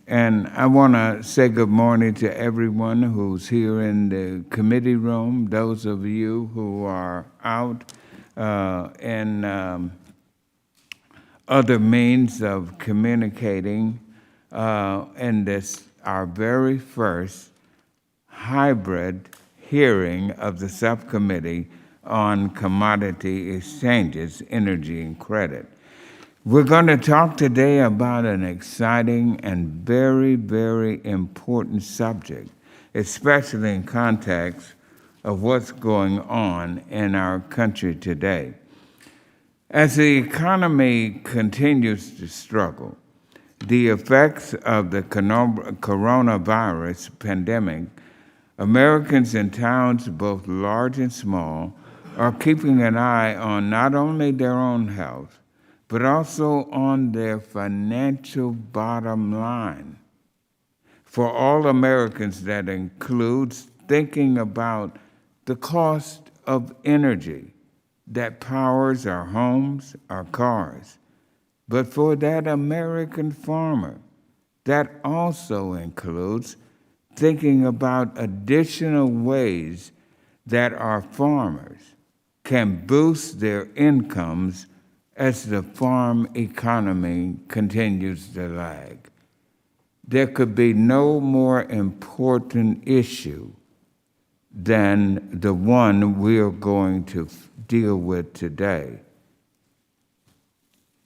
And I want to say good morning to everyone who's here in the committee room, those of you who are out in other means of communicating in this, our very first hybrid hearing of the subcommittee on commodity exchanges, energy, and credit. We're going to talk today about an exciting and very, very important subject, especially in context of what's going on in our country today. As the economy continues to struggle, the effects of the coronavirus pandemic, Americans in towns both large and small are keeping an eye on not only their own health, but also on their financial bottom line. For all Americans, that includes thinking about the cost of energy that powers our homes, our cars. But for that American farmer, that also includes thinking about additional ways that our farmers can boost their incomes as the farm economy continues to lag. There could be no more important issue than the one we are going to deal with today.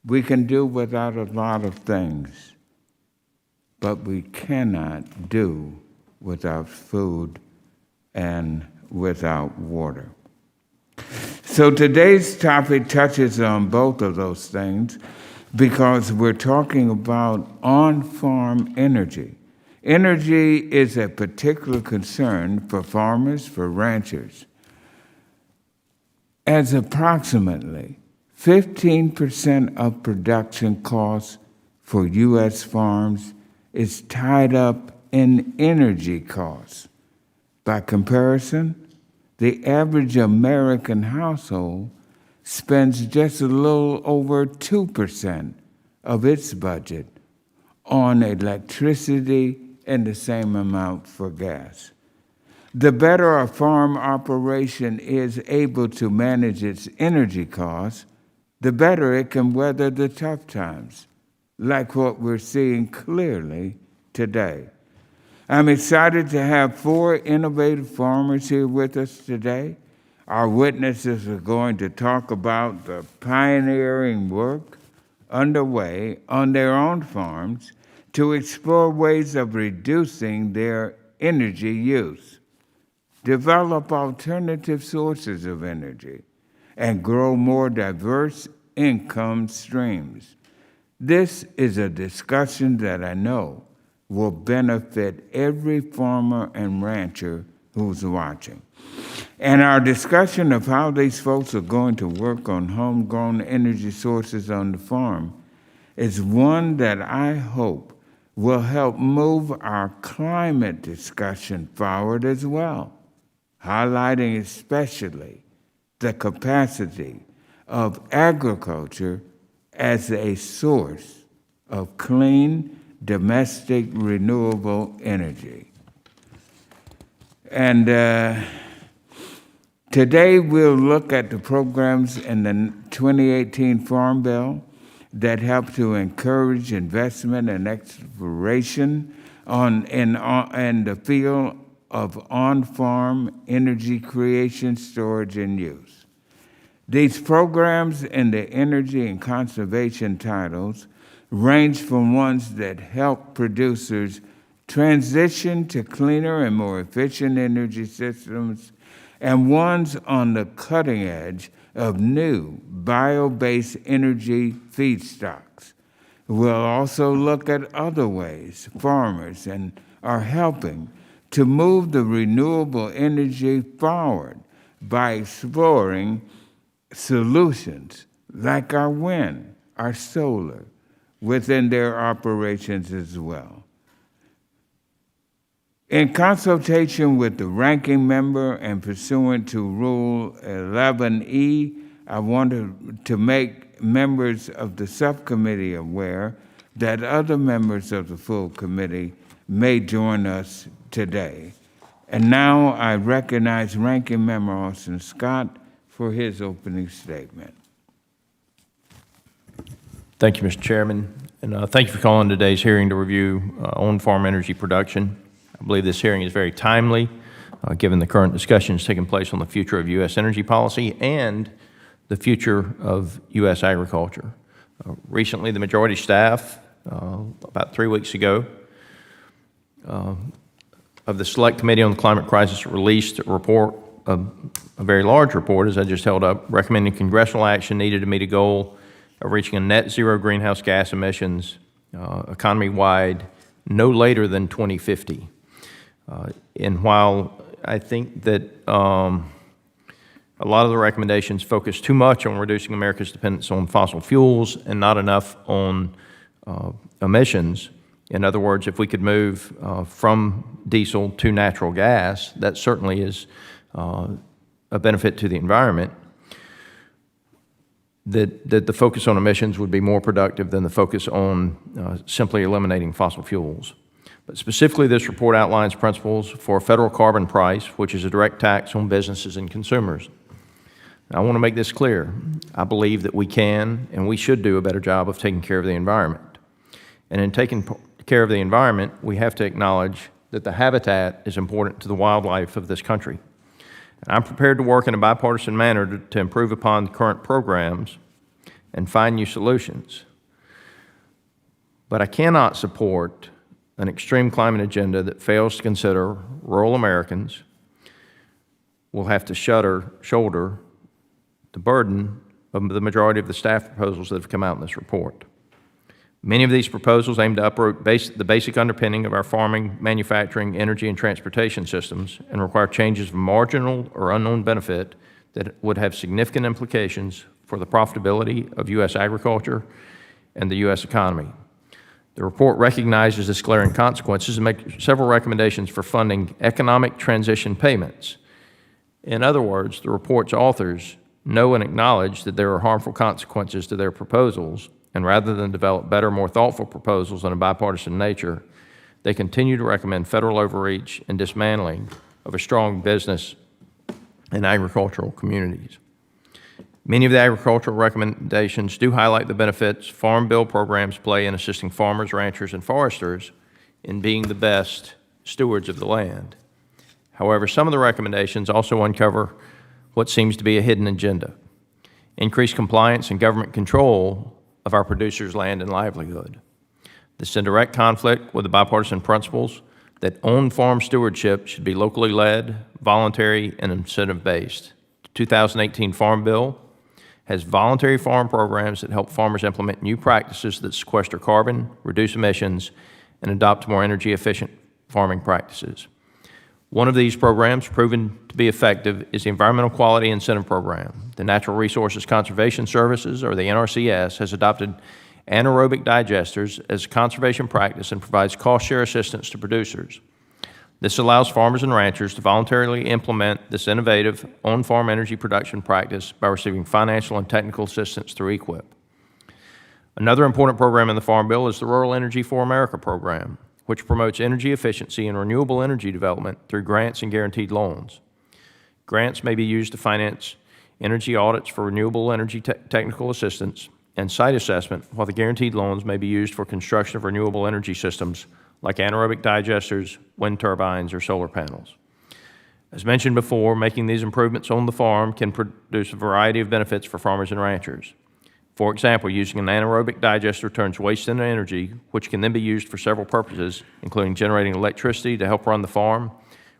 We can do without a lot of things, but we cannot do without food and without water. So today's topic touches on both of those things because we're talking about on-farm energy. Energy is a particular concern for farmers, for ranchers, as approximately 15% of production costs for U.S. farms is tied up in energy costs. By comparison, the average American household spends just a little over 2% of its budget on electricity and the same amount for gas. The better a farm operation is able to manage its energy costs, the better it can weather the tough times, like what we're seeing clearly today. I'm excited to have 4 innovative farmers here with us today. Our witnesses are going to talk about the pioneering work underway on their own farms to explore ways of reducing their energy use, develop alternative sources of energy, and grow more diverse income streams. This is a discussion that I know will benefit every farmer and rancher who's watching. And our discussion of how these folks are going to work on homegrown energy sources on the farm is one that I hope will help move our climate discussion forward as well, highlighting especially the capacity of agriculture as a source of clean, domestic renewable energy. And today we'll look at the programs in the 2018 Farm Bill that help to encourage investment and exploration in the field of on-farm energy creation, storage, and use. These programs in the energy and conservation titles range from ones that help producers transition to cleaner and more efficient energy systems, and ones on the cutting edge of new bio-based energy feedstocks. We'll also look at other ways farmers are helping to move the renewable energy forward by exploring solutions like our wind, our solar, within their operations as well. In consultation with the ranking member and pursuant to Rule 11E, I wanted to make members of the subcommittee aware that other members of the full committee may join us today. And now I recognize Ranking Member Austin Scott for his opening statement. Thank you, Mr. Chairman, and thank you for calling today's hearing to review on-farm energy production. I believe this hearing is very timely, given the current discussions taking place on the future of U.S. energy policy and the future of U.S. agriculture. Recently, the majority staff, about 3 weeks ago, of the Select Committee on the Climate Crisis released a report, a very large report, as I just held up, recommending congressional action needed to meet a goal of reaching a net zero greenhouse gas emissions economy-wide no later than 2050. And while I think that a lot of the recommendations focus too much on reducing America's dependence on fossil fuels and not enough on emissions. In other words, if we could move from diesel to natural gas, that certainly is a benefit to the environment. That the focus on emissions would be more productive than the focus on simply eliminating fossil fuels. But specifically, this report outlines principles for a federal carbon price, which is a direct tax on businesses and consumers. Now, I want to make this clear. I believe that we can and we should do a better job of taking care of the environment. And in taking care of the environment, we have to acknowledge that the habitat is important to the wildlife of this country. And I'm prepared to work in a bipartisan manner to improve upon current programs and find new solutions. But I cannot support an extreme climate agenda that fails to consider rural Americans will have to shoulder the burden of the majority of the staff proposals that have come out in this report. Many of these proposals aim to uproot the basic underpinning of our farming, manufacturing, energy, and transportation systems and require changes of marginal or unknown benefit that would have significant implications for the profitability of U.S. agriculture and the U.S. economy. The report recognizes this glaring consequences and makes several recommendations for funding economic transition payments. In other words, the report's authors know and acknowledge that there are harmful consequences to their proposals, and rather than develop better, more thoughtful proposals in a bipartisan nature, they continue to recommend federal overreach and dismantling of a strong business and agricultural communities. Many of the agricultural recommendations do highlight the benefits Farm Bill programs play in assisting farmers, ranchers, and foresters in being the best stewards of the land. However, some of the recommendations also uncover what seems to be a hidden agenda: increased compliance and government control of our producers' land and livelihood. This is in direct conflict with the bipartisan principles that on-farm stewardship should be locally led, voluntary, and incentive-based. The 2018 Farm Bill has voluntary farm programs that help farmers implement new practices that sequester carbon, reduce emissions, and adopt more energy-efficient farming practices. One of these programs proven to be effective is the Environmental Quality Incentive Program. The Natural Resources Conservation Services, or the NRCS, has adopted anaerobic digesters as a conservation practice and provides cost-share assistance to producers. This allows farmers and ranchers to voluntarily implement this innovative on-farm energy production practice by receiving financial and technical assistance through EQIP. Another important program in the Farm Bill is the Rural Energy for America program, which promotes energy efficiency and renewable energy development through grants and guaranteed loans. Grants may be used to finance energy audits for renewable energy technical assistance and site assessment, while the guaranteed loans may be used for construction of renewable energy systems like anaerobic digesters, wind turbines, or solar panels. As mentioned before, making these improvements on the farm can produce a variety of benefits for farmers and ranchers. For example, using an anaerobic digester turns waste into energy, which can then be used for several purposes, including generating electricity to help run the farm,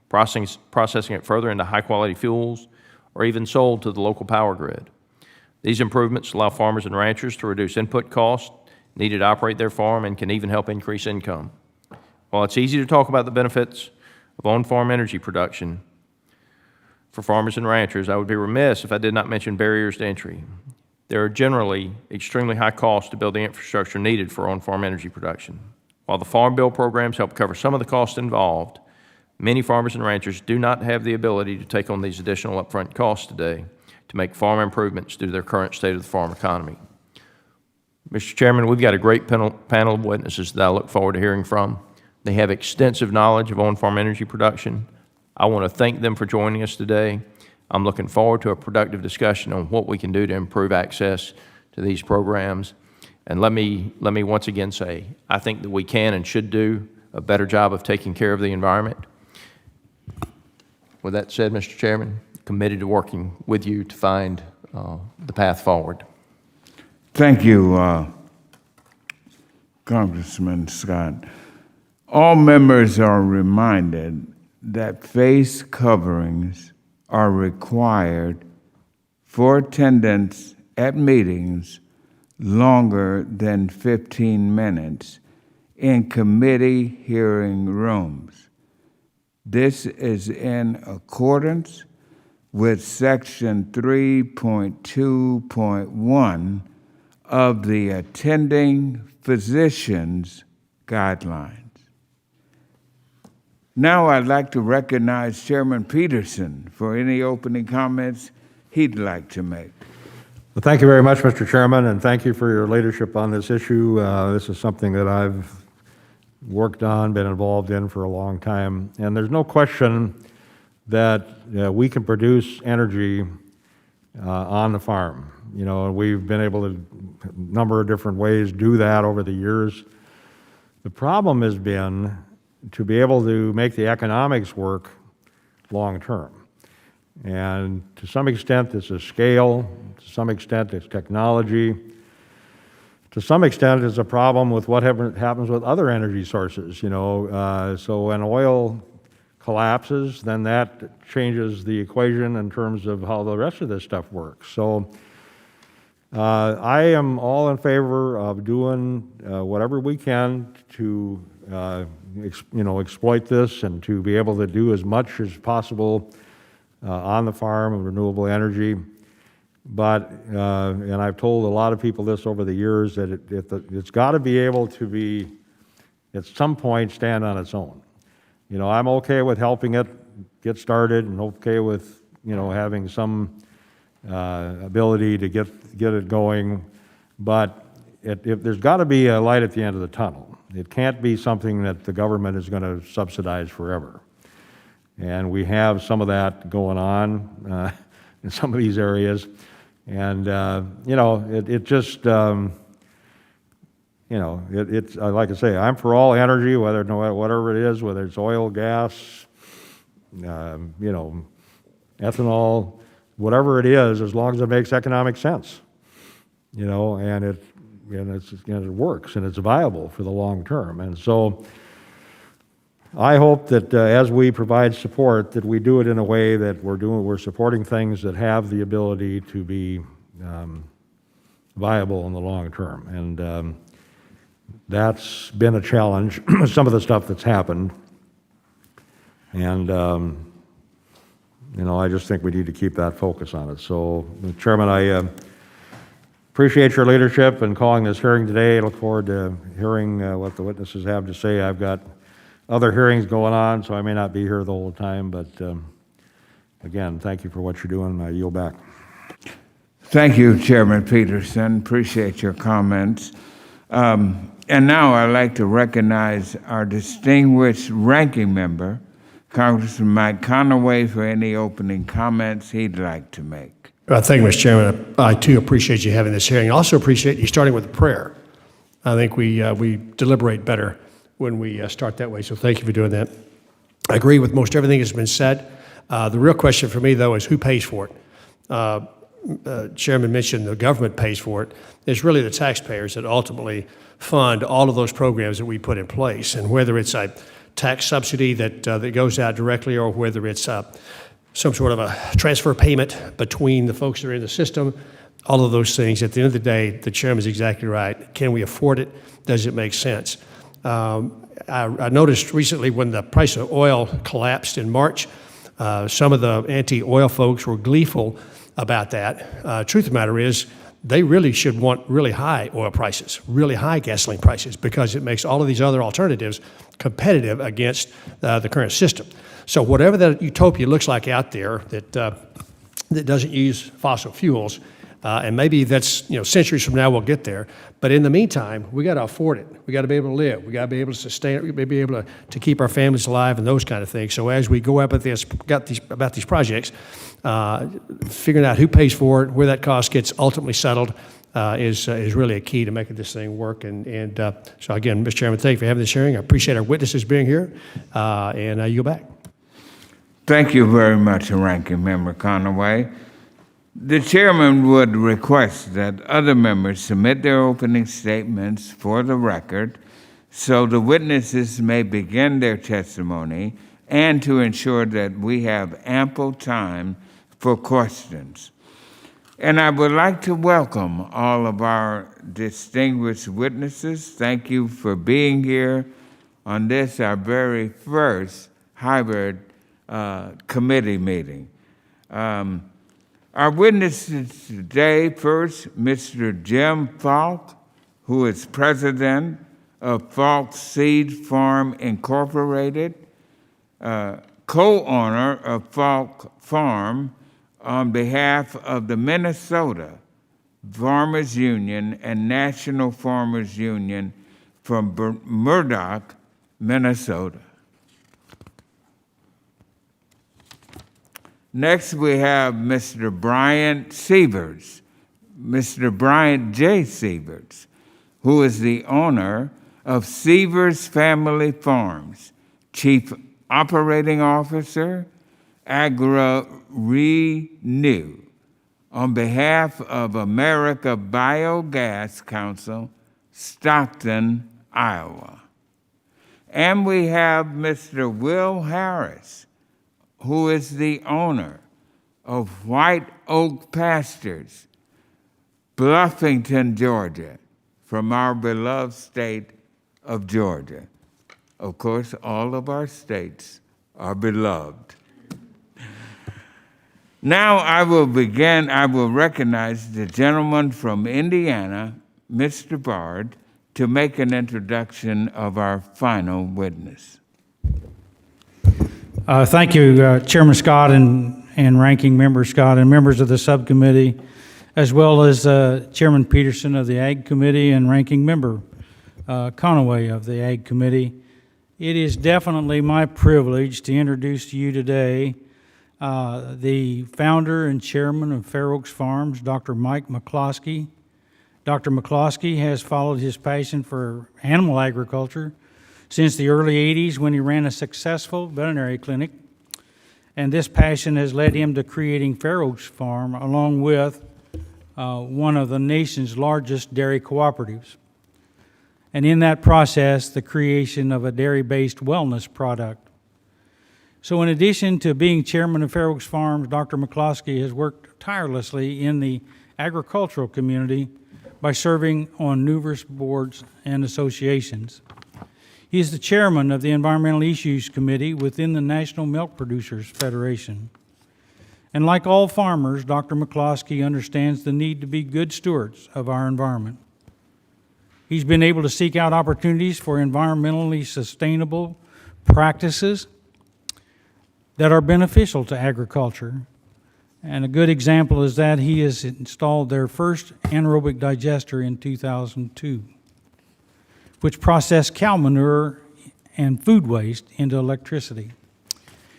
processing it further into high-quality fuels, or even sold to the local power grid. These improvements allow farmers and ranchers to reduce input costs needed to operate their farm and can even help increase income. While it's easy to talk about the benefits of on-farm energy production for farmers and ranchers, I would be remiss if I did not mention barriers to entry. There are generally extremely high costs to build the infrastructure needed for on-farm energy production. While the Farm Bill programs help cover some of the costs involved, many farmers and ranchers do not have the ability to take on these additional upfront costs today to make farm improvements due to their current state of the farm economy. Mr. Chairman, we've got a great panel of witnesses that I look forward to hearing from. They have extensive knowledge of on-farm energy production. I want to thank them for joining us today. I'm looking forward to a productive discussion on what we can do to improve access to these programs. And let me once again say, I think that we can and should do a better job of taking care of the environment. With that said, Mr. Chairman, committed to working with you to find the path forward. Thank you, Congressman Scott. All members are reminded that face coverings are required for attendance at meetings longer than 15 minutes in committee hearing rooms. This is in accordance with Section 3.2.1 of the Attending Physicians Guidelines. Now I'd like to recognize Chairman Peterson for any opening comments he'd like to make. Well, thank you very much, Mr. Chairman, and thank you for your leadership on this issue. This is something that I've worked on, been involved in for a long time, and there's no question that we can produce energy on the farm. You know, we've been able to, a number of different ways, do that over the years. The problem has been to be able to make the economics work long term. And to some extent, it's a scale, to some extent, it's technology, to some extent, it's a problem with what happens with other energy sources. You know, so when oil collapses, then that changes the equation in terms of how the rest of this stuff works. So I am all in favor of doing whatever we can to exploit this and to be able to do as much as possible on the farm of renewable energy. But, and I've told a lot of people this over the years, that it's got to be able to be, at some point, stand on its own. You know, I'm okay with helping it get started and okay with, you know, having some ability to get it going, but there's got to be a light at the end of the tunnel. It can't be something that the government is going to subsidize forever. And we have some of that going on in some of these areas. And, you know, it just, you know, it's like I say, I'm for all energy, whatever it is, whether it's oil, gas, you know, ethanol, whatever it is, as long as it makes economic sense, you know, and it works and it's viable for the long term. And so I hope that as we provide support, that we do it in a way that we're supporting things that have the ability to be viable in the long term. And that's been a challenge, some of the stuff that's happened. And you know, I just think we need to keep that focus on it. So, Chairman, I appreciate your leadership in calling this hearing today. I look forward to hearing what the witnesses have to say. I've got other hearings going on, so I may not be here the whole time, but again, thank you for what you're doing. I yield back. Thank you, Chairman Peterson. Appreciate your comments. And now I'd like to recognize our distinguished ranking member, Congressman Mike Conaway, for any opening comments he'd like to make. Thank you, Mr. Chairman. I too appreciate you having this hearing. I also appreciate you starting with a prayer. I think we deliberate better when we start that way, so thank you for doing that. I agree with most everything that's been said. The real question for me, though, is who pays for it? Chairman mentioned the government pays for it. It's really the taxpayers that ultimately fund all of those programs that we put in place, and whether it's a tax subsidy that goes out directly, or whether it's some sort of a transfer payment between the folks that are in the system, all of those things. At the end of the day, the chairman's exactly right. Can we afford it? Does it make sense? I noticed recently when the price of oil collapsed in March, some of the anti-oil folks were gleeful about that. Truth of the matter is, they really should want really high oil prices, really high gasoline prices, because it makes all of these other alternatives competitive against the current system. So whatever that utopia looks like out there that doesn't use fossil fuels, And maybe that's, centuries from now we'll get there. But in the meantime, we got to afford it. We got to be able to live. We got to be able to sustain it. We got to be able to keep our families alive and those kind of things. So as we go up at this, about these projects, figuring out who pays for it, where that cost gets ultimately settled, is really a key to making this thing work. And so again, Mr. Chairman, thank you for having this hearing. I appreciate our witnesses being here. And you go back. Thank you very much, Ranking Member Conaway. The chairman would request that other members submit their opening statements for the record so the witnesses may begin their testimony and to ensure that we have ample time for questions. And I would like to welcome all of our distinguished witnesses. Thank you for being here on this, our very first hybrid committee meeting. Our witnesses today, first, Mr. Jim Falk, who is president of Falk Seed Farm Incorporated, co-owner of Falk Farm on behalf of the Minnesota Farmers Union and National Farmers Union from Murdock, Minnesota. Next, we have Mr. Bryant Sievers, Mr. Bryant J. Sievers, who is the owner of Sievers Family Farms, Chief Operating Officer, Renew, on behalf of America Biogas Council, Stockton, Iowa. And we have Mr. Will Harris, who is the owner of White Oak Pastures, Bluffington, Georgia, from our beloved state of Georgia. Of course, all of our states are beloved. Now I will recognize the gentleman from Indiana, Mr. Bard, to make an introduction of our final witness. Thank you, Chairman Scott and Ranking Member Scott and members of the subcommittee, as well as Chairman Peterson of the Ag Committee and Ranking Member Conaway of the Ag Committee. It is definitely my privilege to introduce to you today the founder and chairman of Fair Oaks Farms, Dr. Mike McCloskey. Dr. McCloskey has followed his passion for animal agriculture since the early 80s when he ran a successful veterinary clinic. And this passion has led him to creating Fair Oaks Farm along with one of the nation's largest dairy cooperatives. And in that process, the creation of a dairy-based wellness product. So in addition to being chairman of Fair Oaks Farms, Dr. McCloskey has worked tirelessly in the agricultural community by serving on numerous boards and associations. He is the chairman of the Environmental Issues Committee within the National Milk Producers Federation. And like all farmers, Dr. McCloskey understands the need to be good stewards of our environment. He's been able to seek out opportunities for environmentally sustainable practices that are beneficial to agriculture. And a good example is that he has installed their first anaerobic digester in 2002, which processed cow manure and food waste into electricity.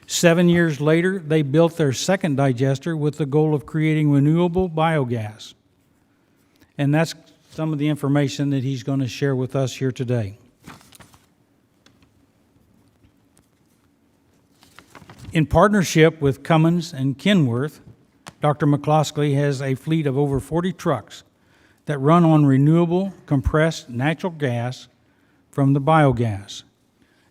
7 years later, they built their second digester with the goal of creating renewable biogas. And that's some of the information that he's going to share with us here today. In partnership with Cummins and Kenworth, Dr. McCloskey has a fleet of over 40 trucks that run on renewable compressed natural gas from the biogas.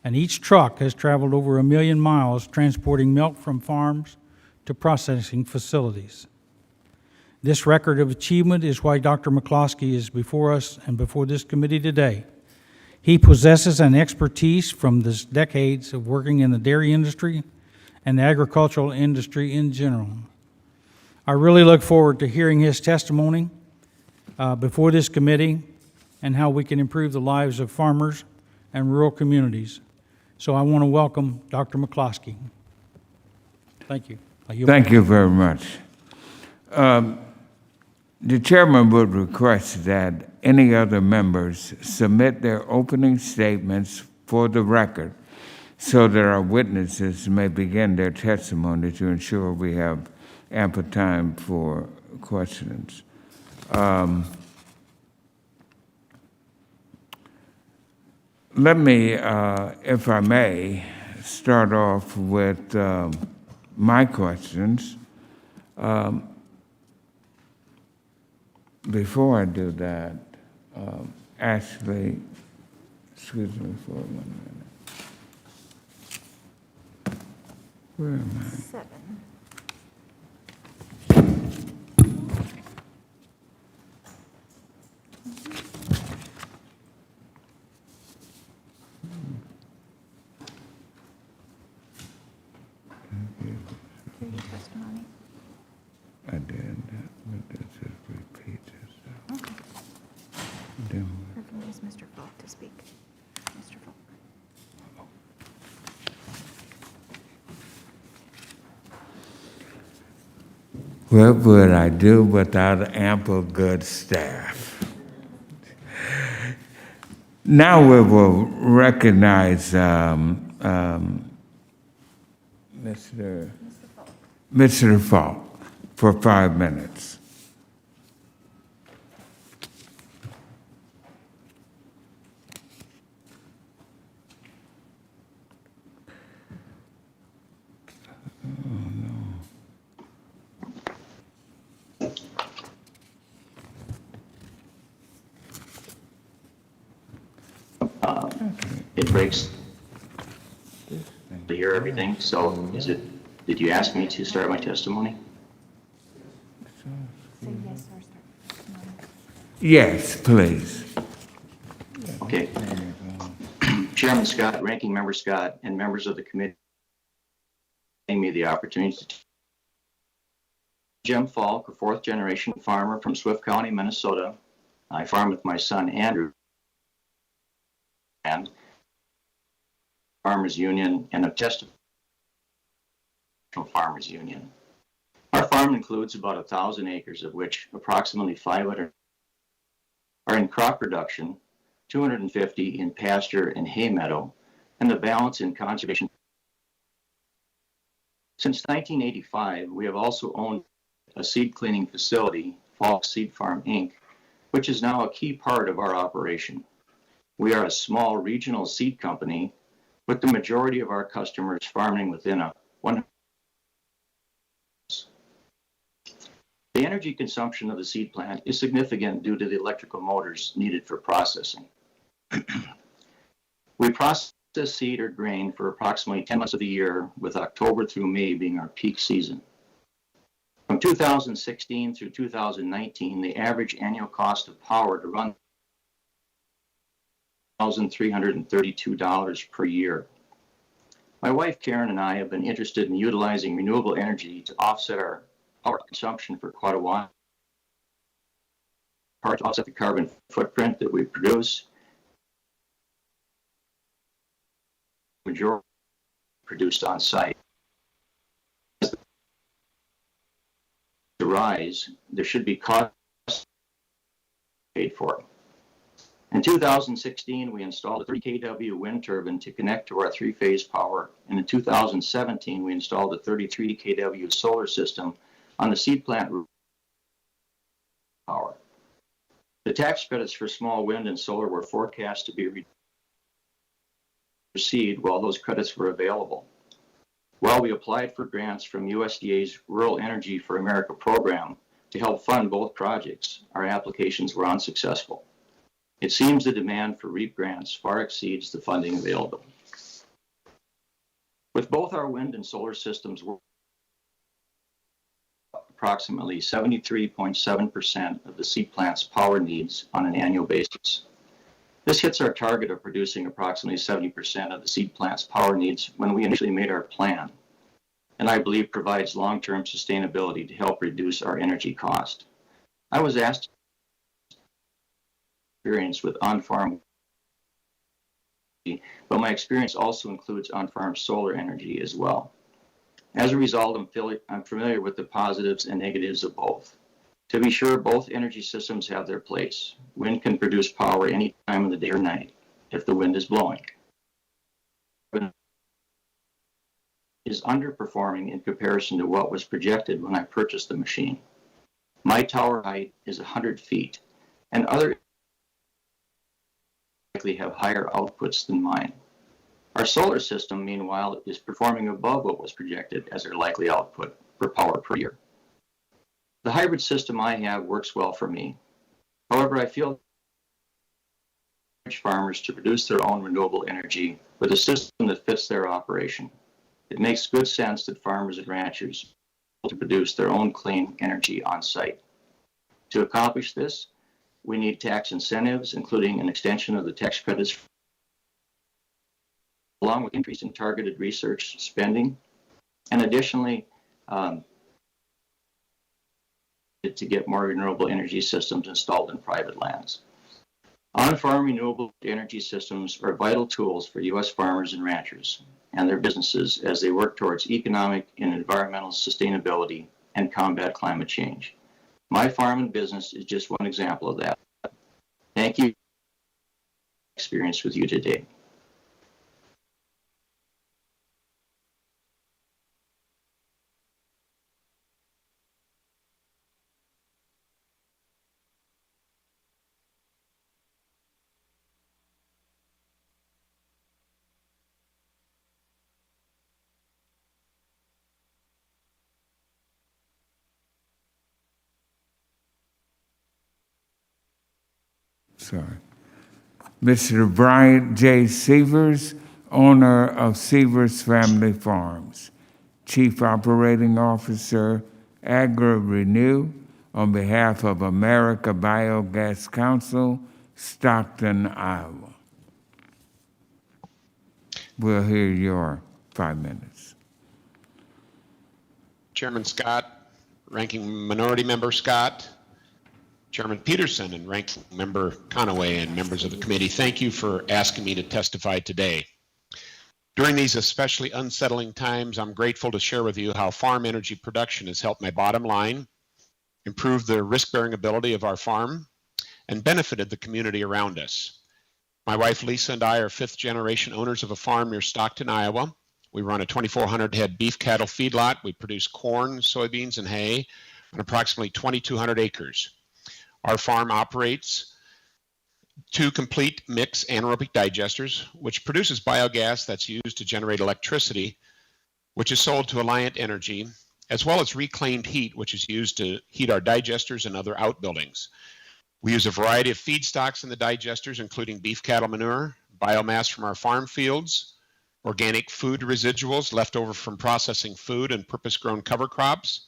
And each truck has traveled over 1 million miles transporting milk from farms to processing facilities. This record of achievement is why Dr. McCloskey is before us and before this committee today. He possesses an expertise from the decades of working in the dairy industry and the agricultural industry in general. I really look forward to hearing his testimony before this committee and how we can improve the lives of farmers and rural communities. So I want to welcome Dr. McCloskey. Thank you. Thank you very much. The chairman would request that any other members submit their opening statements for the record so that our witnesses may begin their testimony to ensure we have ample time for questions. Let me, if I may, start off with my questions. Before I do that, Ashley, excuse me for 1 minute. Where am I? 7. Testimony. I did, but this is repeat yourself. Okay. Then Recognize Mr. Falk to speak. Mr. Falk. what would I do without ample good staff? Now we will recognize Mr. Falk for 5 minutes. It breaks to hear everything, so did you ask me to start my testimony? Say yes or start. Yes, please. Okay. Chairman Scott, Ranking Member Scott, and members of the committee gave me the opportunity to Jim Falk, a fourth-generation farmer from Swift County, Minnesota. I farm with my son, Andrew, and Farmers Union and a testified Farmers Union. Our farm includes about 1,000 acres, of which approximately 500 are in crop production, 250 in pasture and hay meadow, and the balance in conservation. Since 1985, we have also owned a seed cleaning facility, Falk Seed Farm, Inc., which is now a key part of our operation. We are a small regional seed company with the majority of our customers farming within a 100. The energy consumption of the seed plant is significant due to the electrical motors needed for processing. We process seed or grain for approximately 10 months of the year, with October through May being our peak season. From 2016 through 2019, the average annual cost of power to run $1,332 per year. My wife Karen and I have been interested in utilizing renewable energy to offset our power consumption for quite a while. Part to offset the carbon footprint that we produce. Majority produced on site. As the rise, there should be costs paid for. In 2016, we installed a 30 kW wind turbine to connect to our 3-phase power, and in 2017, we installed a 33 kW solar system on the seed plant power. The tax credits for small wind and solar were forecast to be received while those credits were available. While we applied for grants from USDA's Rural Energy for America program to help fund both projects, our applications were unsuccessful. It seems the demand for REAP grants far exceeds the funding available. With both our wind and solar systems, we're approximately 73.7% of the seed plant's power needs on an annual basis. This hits our target of producing approximately 70% of the seed plant's power needs when we initially made our plan, and I believe provides long-term sustainability to help reduce our energy cost. I was asked experience with on-farm, but my experience also includes on-farm solar energy as well. As a result, I'm familiar with the positives and negatives of both. To be sure, both energy systems have their place. Wind can produce power any time of the day or night if the wind is blowing. Is underperforming in comparison to what was projected when I purchased the machine. My tower height is 100 feet, and others likely have higher outputs than mine. Our solar system, meanwhile, is performing above what was projected as their likely output for power per year. The hybrid system I have works well for me. However, I feel farmers to produce their own renewable energy with a system that fits their operation. It makes good sense that farmers and ranchers to produce their own clean energy on site. To accomplish this, we need tax incentives, including an extension of the tax credits, along with increase in targeted research spending, and additionally, to get more renewable energy systems installed in private lands. On-farm renewable energy systems are vital tools for U.S. farmers and ranchers and their businesses as they work towards economic and environmental sustainability and combat climate change. My farm and business is just one example of that. Thank you for experience with you today. Sorry. Mr. Bryant J. Severs, owner of Severs Family Farms, Chief Operating Officer, Agri-Renew, on behalf of America Biogas Council, Stockton, Iowa. We'll hear your 5 minutes. Chairman Scott, Ranking Minority Member Scott, Chairman Peterson, and Ranking Member Conaway, and members of the committee, thank you for asking me to testify today. During these especially unsettling times, I'm grateful to share with you how farm energy production has helped my bottom line, improved the risk-bearing ability of our farm, and benefited the community around us. My wife Lisa and I are fifth-generation owners of a farm near Stockton, Iowa. We run a 2,400 head beef cattle feedlot. We produce corn, soybeans, and hay on approximately 2,200 acres. Our farm operates 2 complete mix anaerobic digesters, which produces biogas that's used to generate electricity, which is sold to Alliant Energy, as well as reclaimed heat, which is used to heat our digesters and other outbuildings. We use a variety of feedstocks in the digesters, including beef cattle manure, biomass from our farm fields, organic food residuals left over from processing food and purpose-grown cover crops.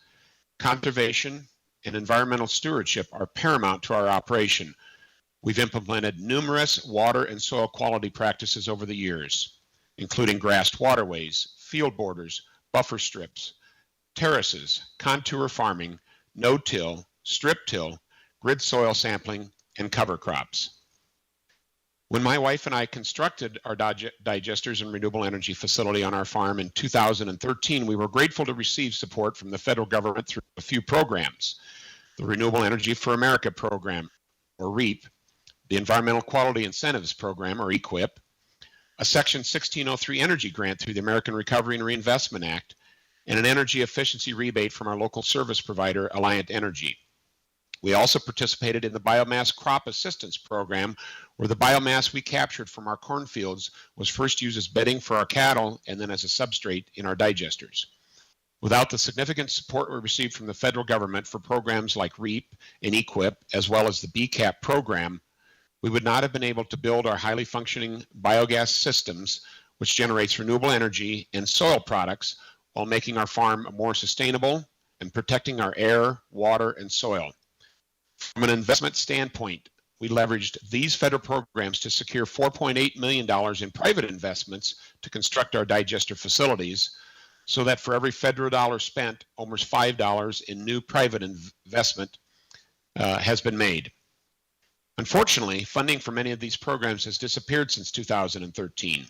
Conservation and environmental stewardship are paramount to our operation. We've implemented numerous water and soil quality practices over the years, including grassed waterways, field borders, buffer strips, terraces, contour farming, no-till, strip-till, grid soil sampling, and cover crops. When my wife and I constructed our digesters and renewable energy facility on our farm in 2013, we were grateful to receive support from the federal government through a few programs: the Renewable Energy for America program, or REAP, the Environmental Quality Incentives program, or EQIP, a Section 1603 energy grant through the American Recovery and Reinvestment Act, and an energy efficiency rebate from our local service provider, Alliant Energy. We also participated in the Biomass Crop Assistance Program, where the biomass we captured from our cornfields was first used as bedding for our cattle and then as a substrate in our digesters. Without the significant support we received from the federal government for programs like REAP and EQIP, as well as the BCAP program, we would not have been able to build our highly functioning biogas systems, which generates renewable energy and soil products while making our farm more sustainable and protecting our air, water, and soil. From an investment standpoint, we leveraged these federal programs to secure $4.8 million in private investments to construct our digester facilities, so that for every federal dollar spent, almost $5 in new private investment has been made. Unfortunately, funding for many of these programs has disappeared since 2013.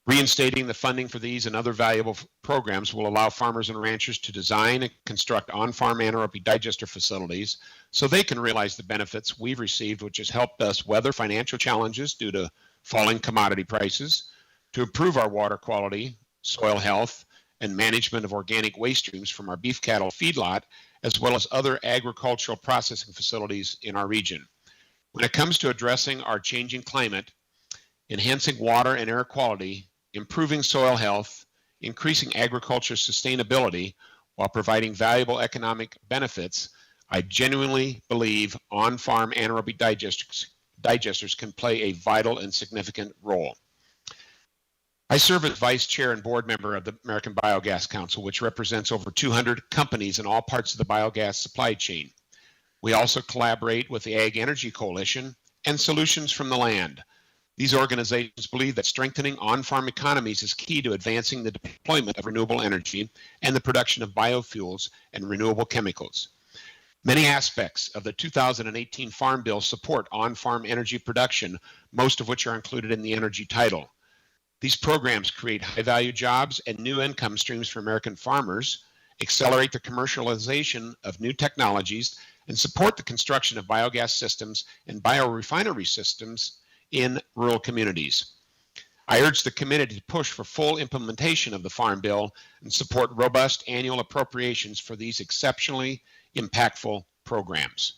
Reinstating the funding for these and other valuable programs will allow farmers and ranchers to design and construct on-farm anaerobic digester facilities so they can realize the benefits we've received, which has helped us weather financial challenges due to falling commodity prices, to improve our water quality, soil health, and management of organic waste streams from our beef cattle feedlot, as well as other agricultural processing facilities in our region. When it comes to addressing our changing climate, enhancing water and air quality, improving soil health, increasing agriculture sustainability, while providing valuable economic benefits, I genuinely believe on-farm anaerobic digesters can play a vital and significant role. I serve as vice chair and board member of the American Biogas Council, which represents over 200 companies in all parts of the biogas supply chain. We also collaborate with the Ag Energy Coalition and Solutions from the Land. These organizations believe that strengthening on-farm economies is key to advancing the deployment of renewable energy and the production of biofuels and renewable chemicals. Many aspects of the 2018 Farm Bill support on-farm energy production, most of which are included in the energy title. These programs create high-value jobs and new income streams for American farmers, accelerate the commercialization of new technologies, and support the construction of biogas systems and biorefinery systems in rural communities. I urge the committee to push for full implementation of the Farm Bill and support robust annual appropriations for these exceptionally impactful programs.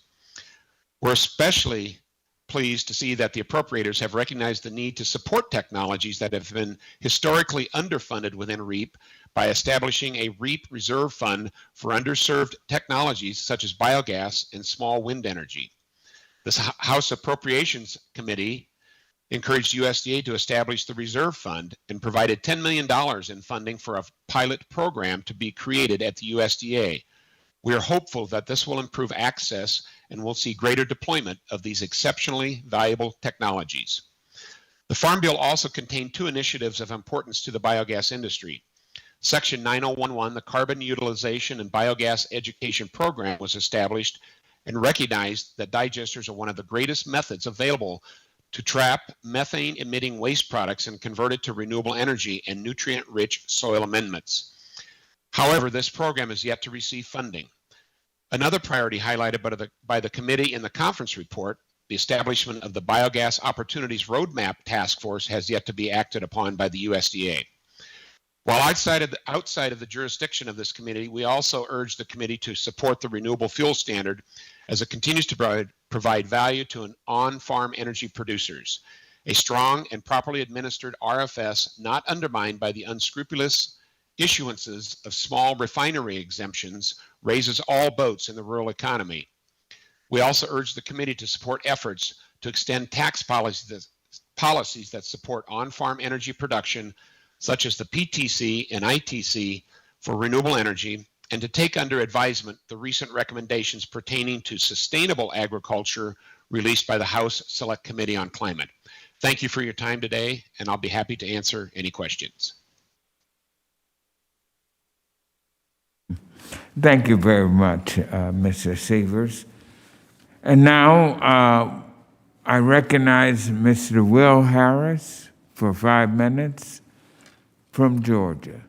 We're especially pleased to see that the appropriators have recognized the need to support technologies that have been historically underfunded within REAP by establishing a REAP reserve fund for underserved technologies such as biogas and small wind energy. This House Appropriations Committee encouraged USDA to establish the reserve fund and provided $10 million in funding for a pilot program to be created at the USDA. We are hopeful that this will improve access and we'll see greater deployment of these exceptionally valuable technologies. The Farm Bill also contained two initiatives of importance to the biogas industry. Section 9011, the Carbon Utilization and Biogas Education Program, was established and recognized that digesters are one of the greatest methods available to trap methane emitting waste products and convert it to renewable energy and nutrient-rich soil amendments. However, this program is yet to receive funding. Another priority highlighted by the committee in the conference report, the establishment of the Biogas Opportunities Roadmap Task Force, has yet to be acted upon by the USDA. While outside of the jurisdiction of this committee, we also urge the committee to support the Renewable Fuel Standard as it continues to provide value to on-farm energy producers. A strong and properly administered RFS not undermined by the unscrupulous issuances of small refinery exemptions raises all boats in the rural economy. We also urge the committee to support efforts to extend tax policies that support on-farm energy production, such as the PTC and ITC for renewable energy, and to take under advisement the recent recommendations pertaining to sustainable agriculture released by the House Select Committee on Climate. Thank you for your time today, and I'll be happy to answer any questions. Thank you very much, Mr. Severs. And now I recognize Mr. Will Harris for 5 minutes from Georgia.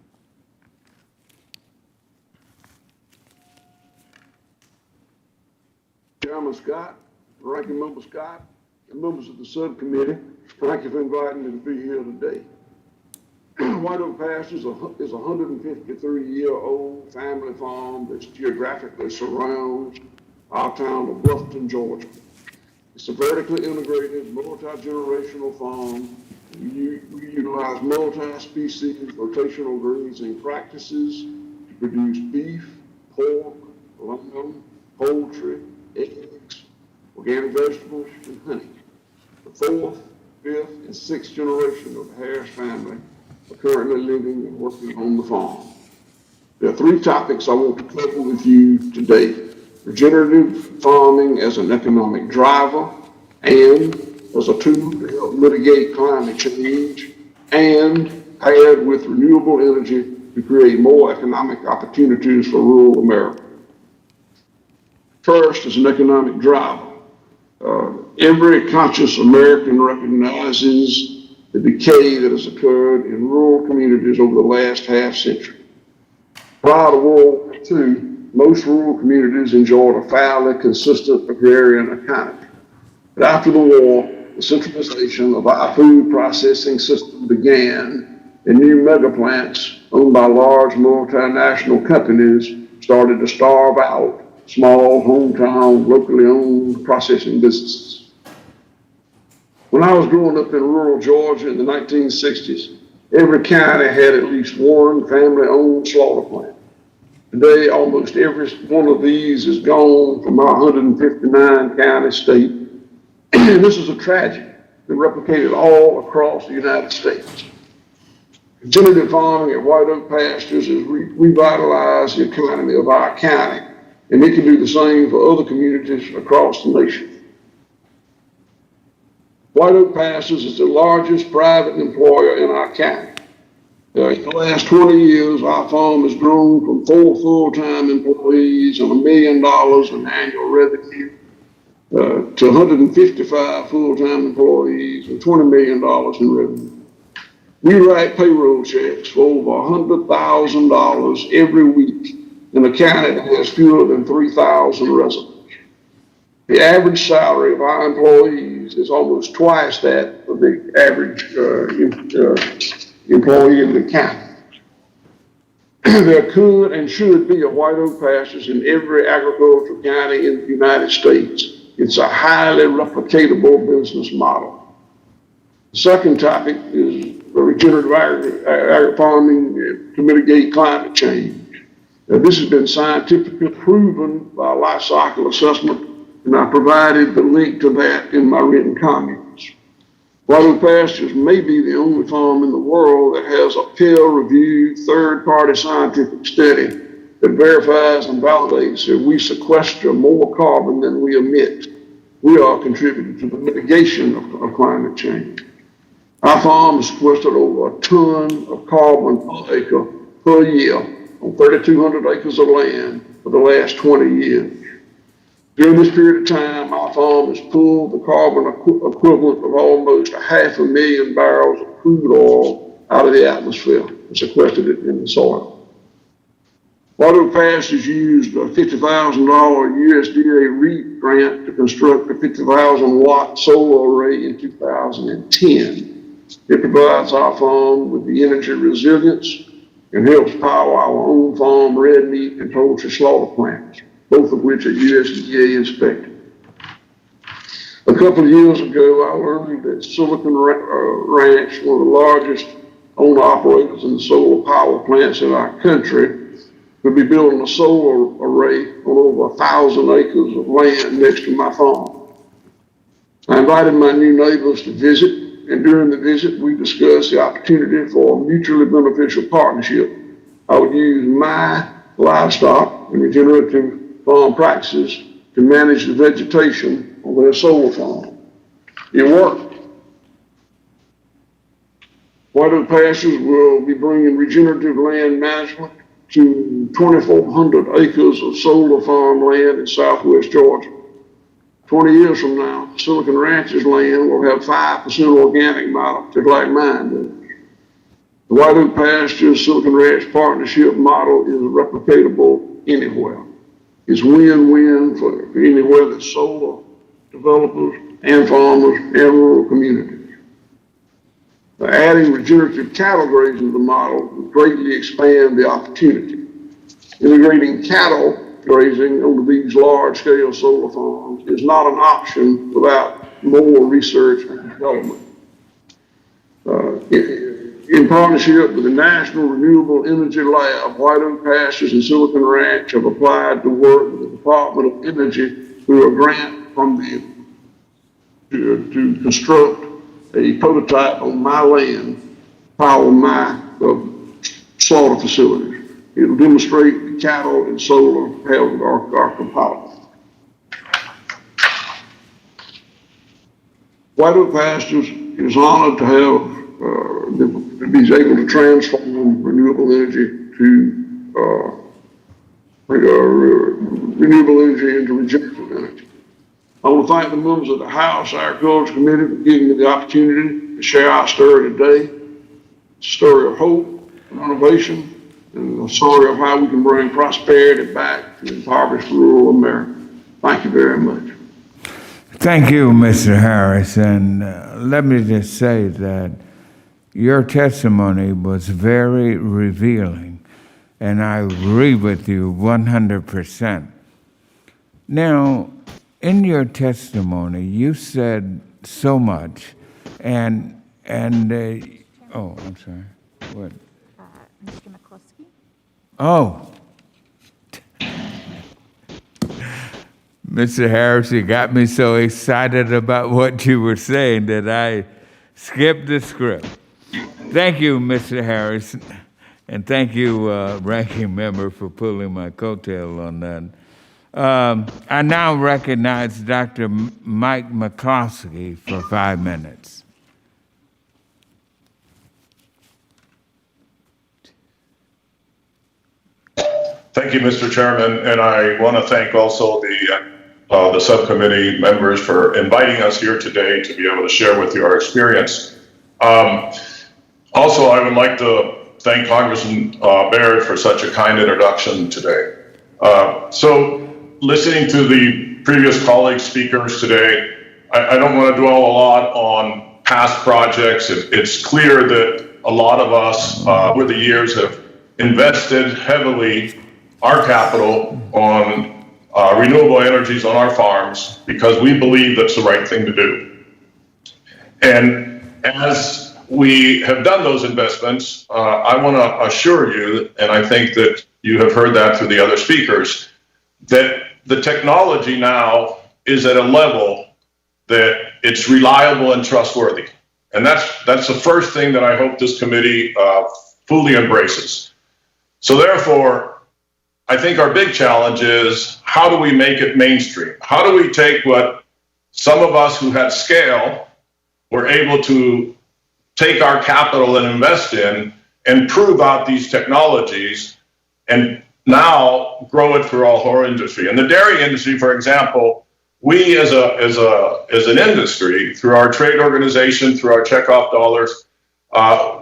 Chairman Scott, Ranking Member Scott, and members of the subcommittee, thank you for inviting me to be here today. White Oak Pastures is a 153-year-old family farm that geographically surrounds our town of Bluffton, Georgia. It's a vertically integrated, multi-generational farm. We utilize multi-species rotational grazing practices to produce beef, pork, lamb, poultry, eggs, organic vegetables, and honey. The fourth, fifth, and sixth generation of the Harris family are currently living and working on the farm. There are 3 topics I want to cover with you today: regenerative farming as an economic driver and as a tool to help mitigate climate change, and paired with renewable energy to create more economic opportunities for rural America. First is an economic driver. Every conscious American recognizes the decay that has occurred in rural communities over the last half century. Prior to World War II, most rural communities enjoyed a fairly consistent agrarian economy. But after the war, the centralization of our food processing system began, and new mega plants owned by large multinational companies started to starve out small, hometown, locally owned processing businesses. When I was growing up in rural Georgia in the 1960s, every county had at least one family-owned slaughter plant. Today, almost every one of these is gone from our 159 county state. And this is a tragedy that replicated all across the United States. Regenerative farming at White Oak Pastures has revitalized the economy of our county, and it can do the same for other communities across the nation. White Oak Pastures is the largest private employer in our county. In the last 20 years, our farm has grown from 4 full-time employees and $1 million in annual revenue to 155 full-time employees and $20 million in revenue. We write payroll checks for over $100,000 every week in a county that has fewer than 3,000 residents. The average salary of our employees is almost twice that of the average employee in the county. There could and should be a White Oak Pastures in every agricultural county in the United States. It's a highly replicatable business model. The second topic is regenerative farming to mitigate climate change. This has been scientifically proven by life cycle assessment, and I provided the link to that in my written comments. White Oak Pastures may be the only farm in the world that has a peer-reviewed third-party scientific study that verifies and validates that we sequester more carbon than we emit. We are contributing to the mitigation of climate change. Our farm has sequestered over a ton of carbon per acre per year on 3,200 acres of land for the last 20 years. During this period of time, our farm has pulled the carbon equivalent of almost 500,000 barrels of crude oil out of the atmosphere and sequestered it in the soil. White Oak Pastures used a $50,000 USDA REAP grant to construct a 50,000-watt solar array in 2010. It provides our farm with the energy resilience and helps power our own farm red meat and poultry slaughter plants, both of which are USDA inspected. A couple of years ago, I learned that Silicon Ranch, one of the largest owner-operators in the solar power plants in our country, will be building a solar array on over 1,000 acres of land next to my farm. I invited my new neighbors to visit, and during the visit, we discussed the opportunity for a mutually beneficial partnership. I would use my livestock and regenerative farm practices to manage the vegetation on their solar farm. It worked. White Oak Pastures will be bringing regenerative land management to 2,400 acres of solar farm land in southwest Georgia. 20 years from now, Silicon Ranch's land will have 5% organic matter, just like mine does. The White Oak Pastures Silicon Ranch partnership model is replicatable anywhere. It's win-win for anywhere that solar developers and farmers and rural communities. Adding regenerative cattle grazing to the model would greatly expand the opportunity. Integrating cattle grazing over these large-scale solar farms is not an option without more research and development. In partnership with the National Renewable Energy Lab, White Oak Pastures and Silicon Ranch have applied to work with the Department of Energy through a grant from to construct a prototype on my land, power my slaughter facilities. It will demonstrate the cattle and solar are compatible. White Oak Pastures is honored to have to be able to transform renewable energy to renewable energy into regenerative energy. I want to thank the members of the House Agriculture Committee for giving me the opportunity to share our story today. A story of hope and innovation, and a story of how we can bring prosperity back to impoverished rural America. Thank you very much. Thank you, Mr. Harris. And let me just say that your testimony was very revealing, and I agree with you 100%. Now, in your testimony, you said so much, and oh, I'm sorry. What? Mr. McCluskey? Oh. Mr. Harris, you got me so excited about what you were saying that I skipped the script. Thank you, Mr. Harris, and thank you, Ranking Member, for pulling my coattail on that. I now recognize Dr. Mike McCloskey for 5 minutes. Thank you, Mr. Chairman, and I want to thank also the subcommittee members for inviting us here today to be able to share with you our experience. Also, I would like to thank Congressman Baird for such a kind introduction today. So, listening to the previous colleague speakers today, I don't want to dwell a lot on past projects. It's clear that a lot of us over the years have invested heavily our capital on renewable energies on our farms because we believe that's the right thing to do. And as we have done those investments, I want to assure you, and I think that you have heard that through the other speakers, that the technology now is at a level that it's reliable and trustworthy. And that's the first thing that I hope this committee fully embraces. So therefore, I think our big challenge is how do we make it mainstream? How do we take what some of us who had scale were able to take our capital and invest in and prove out these technologies and now grow it for all our industry? And the dairy industry, for example, we as an industry, through our trade organization, through our checkoff dollars,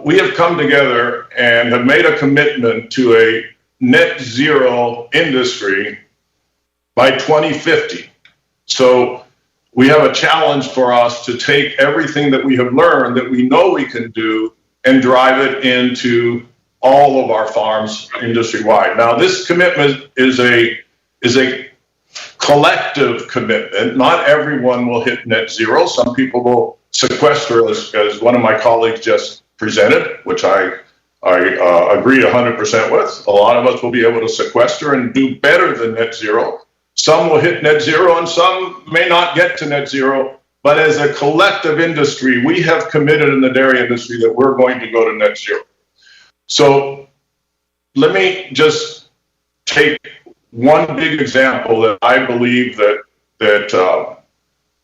we have come together and have made a commitment to a net zero industry by 2050. So we have a challenge for us to take everything that we have learned that we know we can do and drive it into all of our farms industry-wide. Now, this commitment is a collective commitment. Not everyone will hit net zero. Some people will sequester, as one of my colleagues just presented, which I agree 100% with. A lot of us will be able to sequester and do better than net zero. Some will hit net zero and some may not get to net zero. But as a collective industry, we have committed in the dairy industry that we're going to go to net zero. So let me just take one big example that I believe that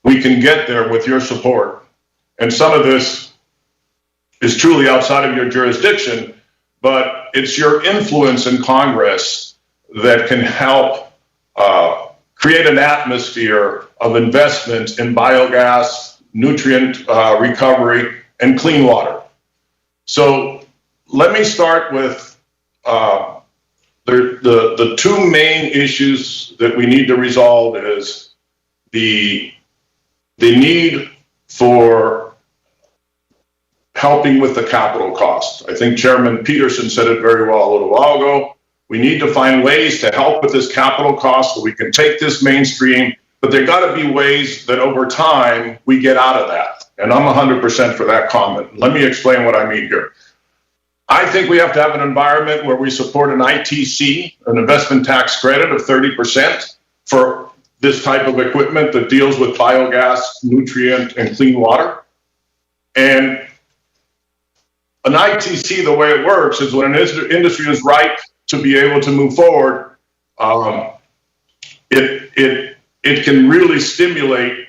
we can get there with your support. And some of this is truly outside of your jurisdiction, but it's your influence in Congress that can help create an atmosphere of investment in biogas, nutrient recovery, and clean water. So let me start with the two main issues that we need to resolve is the need for helping with the capital costs. I think Chairman Peterson said it very well a little while ago. We need to find ways to help with this capital cost so we can take this mainstream, but there got to be ways that over time we get out of that. And I'm 100% for that comment. Let me explain what I mean here. I think we have to have an environment where we support an ITC, an investment tax credit of 30% for this type of equipment that deals with biogas, nutrient, and clean water. And an ITC, the way it works is when an industry is ripe to be able to move forward, it can really stimulate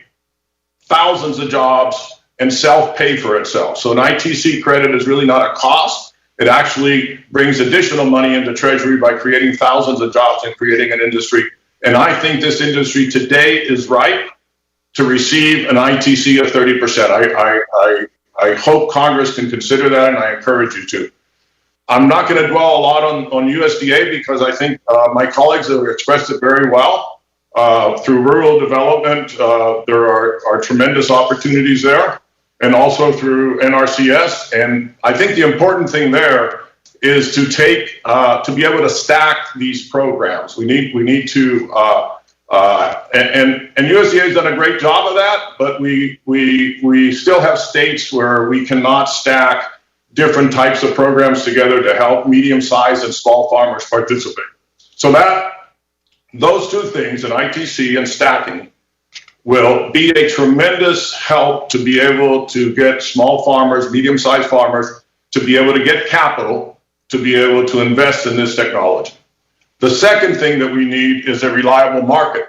thousands of jobs and self-pay for itself. So an ITC credit is really not a cost. It actually brings additional money into Treasury by creating thousands of jobs and creating an industry. And I think this industry today is ripe to receive an ITC of 30%. I hope Congress can consider that, and I encourage you to. I'm not going to dwell a lot on USDA because I think my colleagues have expressed it very well. Through rural development, there are tremendous opportunities there, and also through NRCS. And I think the important thing there is to take to be able to stack these programs. We need to and USDA has done a great job of that, but we still have states where we cannot stack different types of programs together to help medium-sized and small farmers participate. So those two things, an ITC and stacking, will be a tremendous help to be able to get small farmers, medium-sized farmers, to be able to get capital, to be able to invest in this technology. The second thing that we need is a reliable market.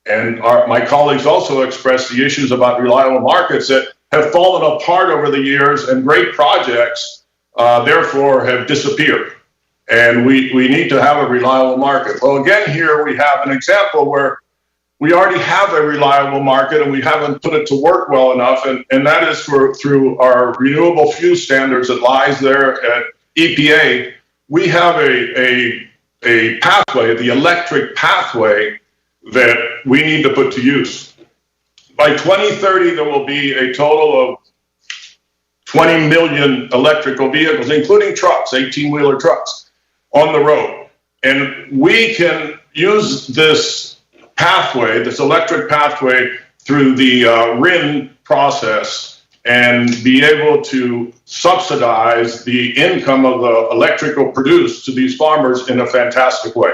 And my colleagues also expressed the issues about reliable markets that have fallen apart over the years, and great projects, therefore, have disappeared. And we need to have a reliable market. Well, again, here we have an example where we already have a reliable market and we haven't put it to work well enough, and that is through our renewable fuel standards that lies there at EPA. We have a pathway, the electric pathway, that we need to put to use. By 2030, there will be a total of 20 million electrical vehicles, including trucks, 18-wheeler trucks, on the road. And we can use this pathway, this electric pathway, through the RIN process and be able to subsidize the income of the electrical produced to these farmers in a fantastic way.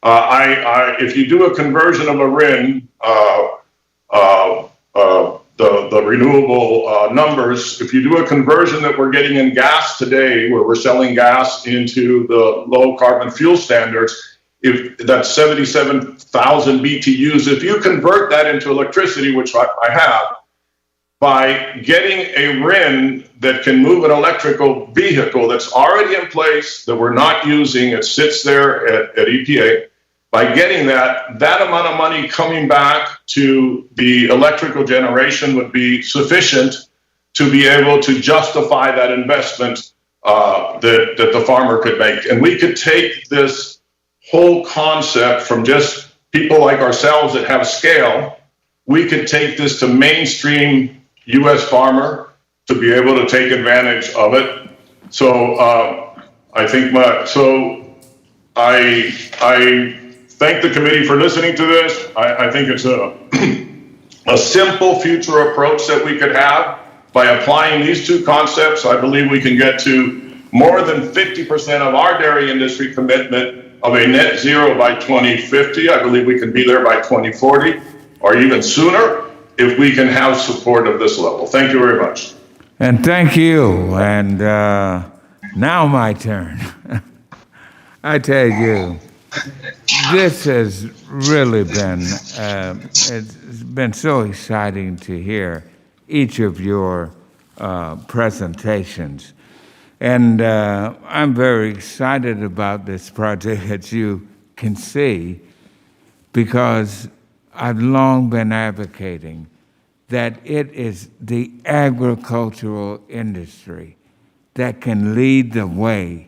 If you do a conversion of a RIN, the renewable numbers, if you do a conversion that we're getting in gas today, where we're selling gas into the low carbon fuel standards, if that's 77,000 BTUs, if you convert that into electricity, which I have, by getting a RIN that can move an electrical vehicle that's already in place, that we're not using, it sits there at EPA, by getting that amount of money coming back to the electrical generation would be sufficient to be able to justify that investment that the farmer could make. And we could take this whole concept from just people like ourselves that have scale. We could take this to mainstream U.S. farmer to be able to take advantage of it. So I thank the committee for listening to this. I think it's a simple future approach that we could have. By applying these two concepts, I believe we can get to more than 50% of our dairy industry commitment of a net zero by 2050. I believe we can be there by 2040 or even sooner if we can have support of this level. Thank you very much. And thank you. And now my turn. I tell you, this has really been, it's been so exciting to hear each of your presentations. And I'm very excited about this project, as you can see, because I've long been advocating that it is the agricultural industry that can lead the way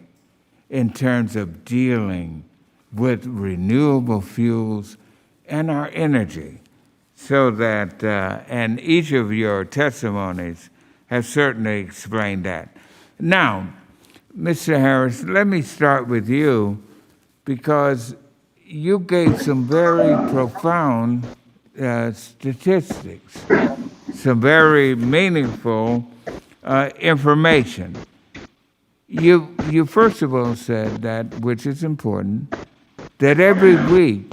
in terms of dealing with renewable fuels and our energy. So that, and each of your testimonies have certainly explained that. Now, Mr. Harris, let me start with you, because you gave some very profound statistics, some very meaningful information. You first of all said that, which is important, that every week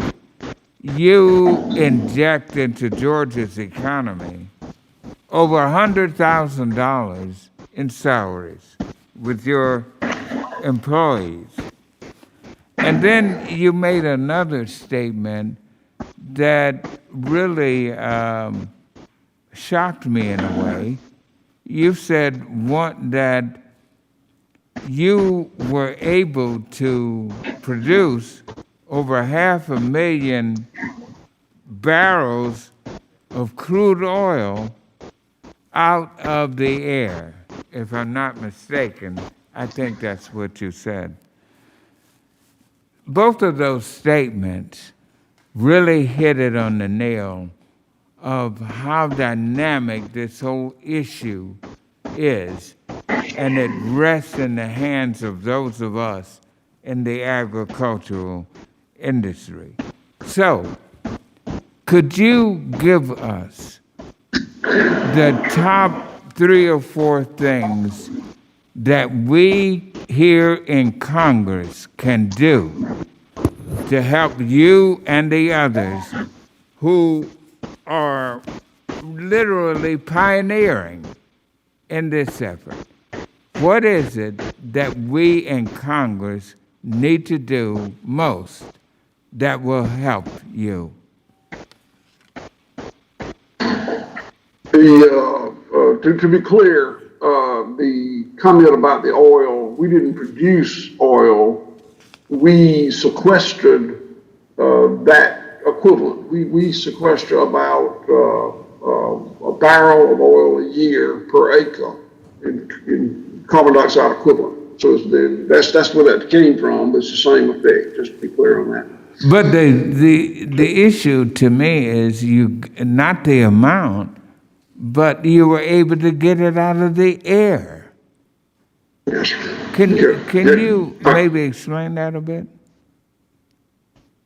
you inject into Georgia's economy over $100,000 in salaries with your employees. And then you made another statement that really shocked me in a way. You said that you were able to produce over 500,000 barrels of crude oil out of the air. If I'm not mistaken, I think that's what you said. Both of those statements really hit it on the nail of how dynamic this whole issue is, and it rests in the hands of those of us in the agricultural industry. So, could you give us the top 3 or 4 things that we here in Congress can do to help you and the others who are literally pioneering in this effort? What is it that we in Congress need to do most that will help you? To be clear, the comment about the oil, we didn't produce oil, we sequestered that equivalent. We sequester about a barrel of oil a year per acre in carbon dioxide equivalent. So that's where that came from. It's the same effect, just to be clear on that. But the issue to me is not the amount, but you were able to get it out of the air. Yes. Can you maybe explain that a bit?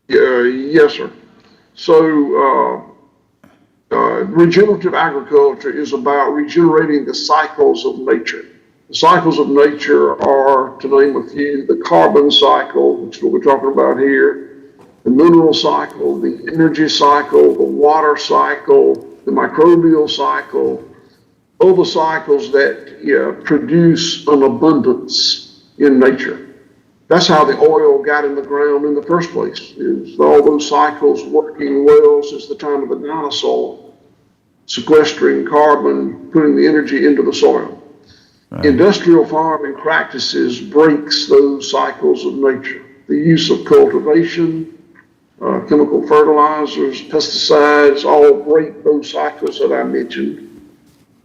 Yes, sir. So regenerative agriculture is about regenerating the cycles of nature. The cycles of nature are, to name a few, the carbon cycle, which is what we're talking about here, the mineral cycle, the energy cycle, the water cycle, the microbial cycle, all the cycles that produce an abundance in nature. That's how the oil got in the ground in the first place, is all those cycles working well since the time of the dinosaur, sequestering carbon, putting the energy into the soil. Right. Industrial farming practices breaks those cycles of nature. The use of cultivation, chemical fertilizers, pesticides, all break those cycles that I mentioned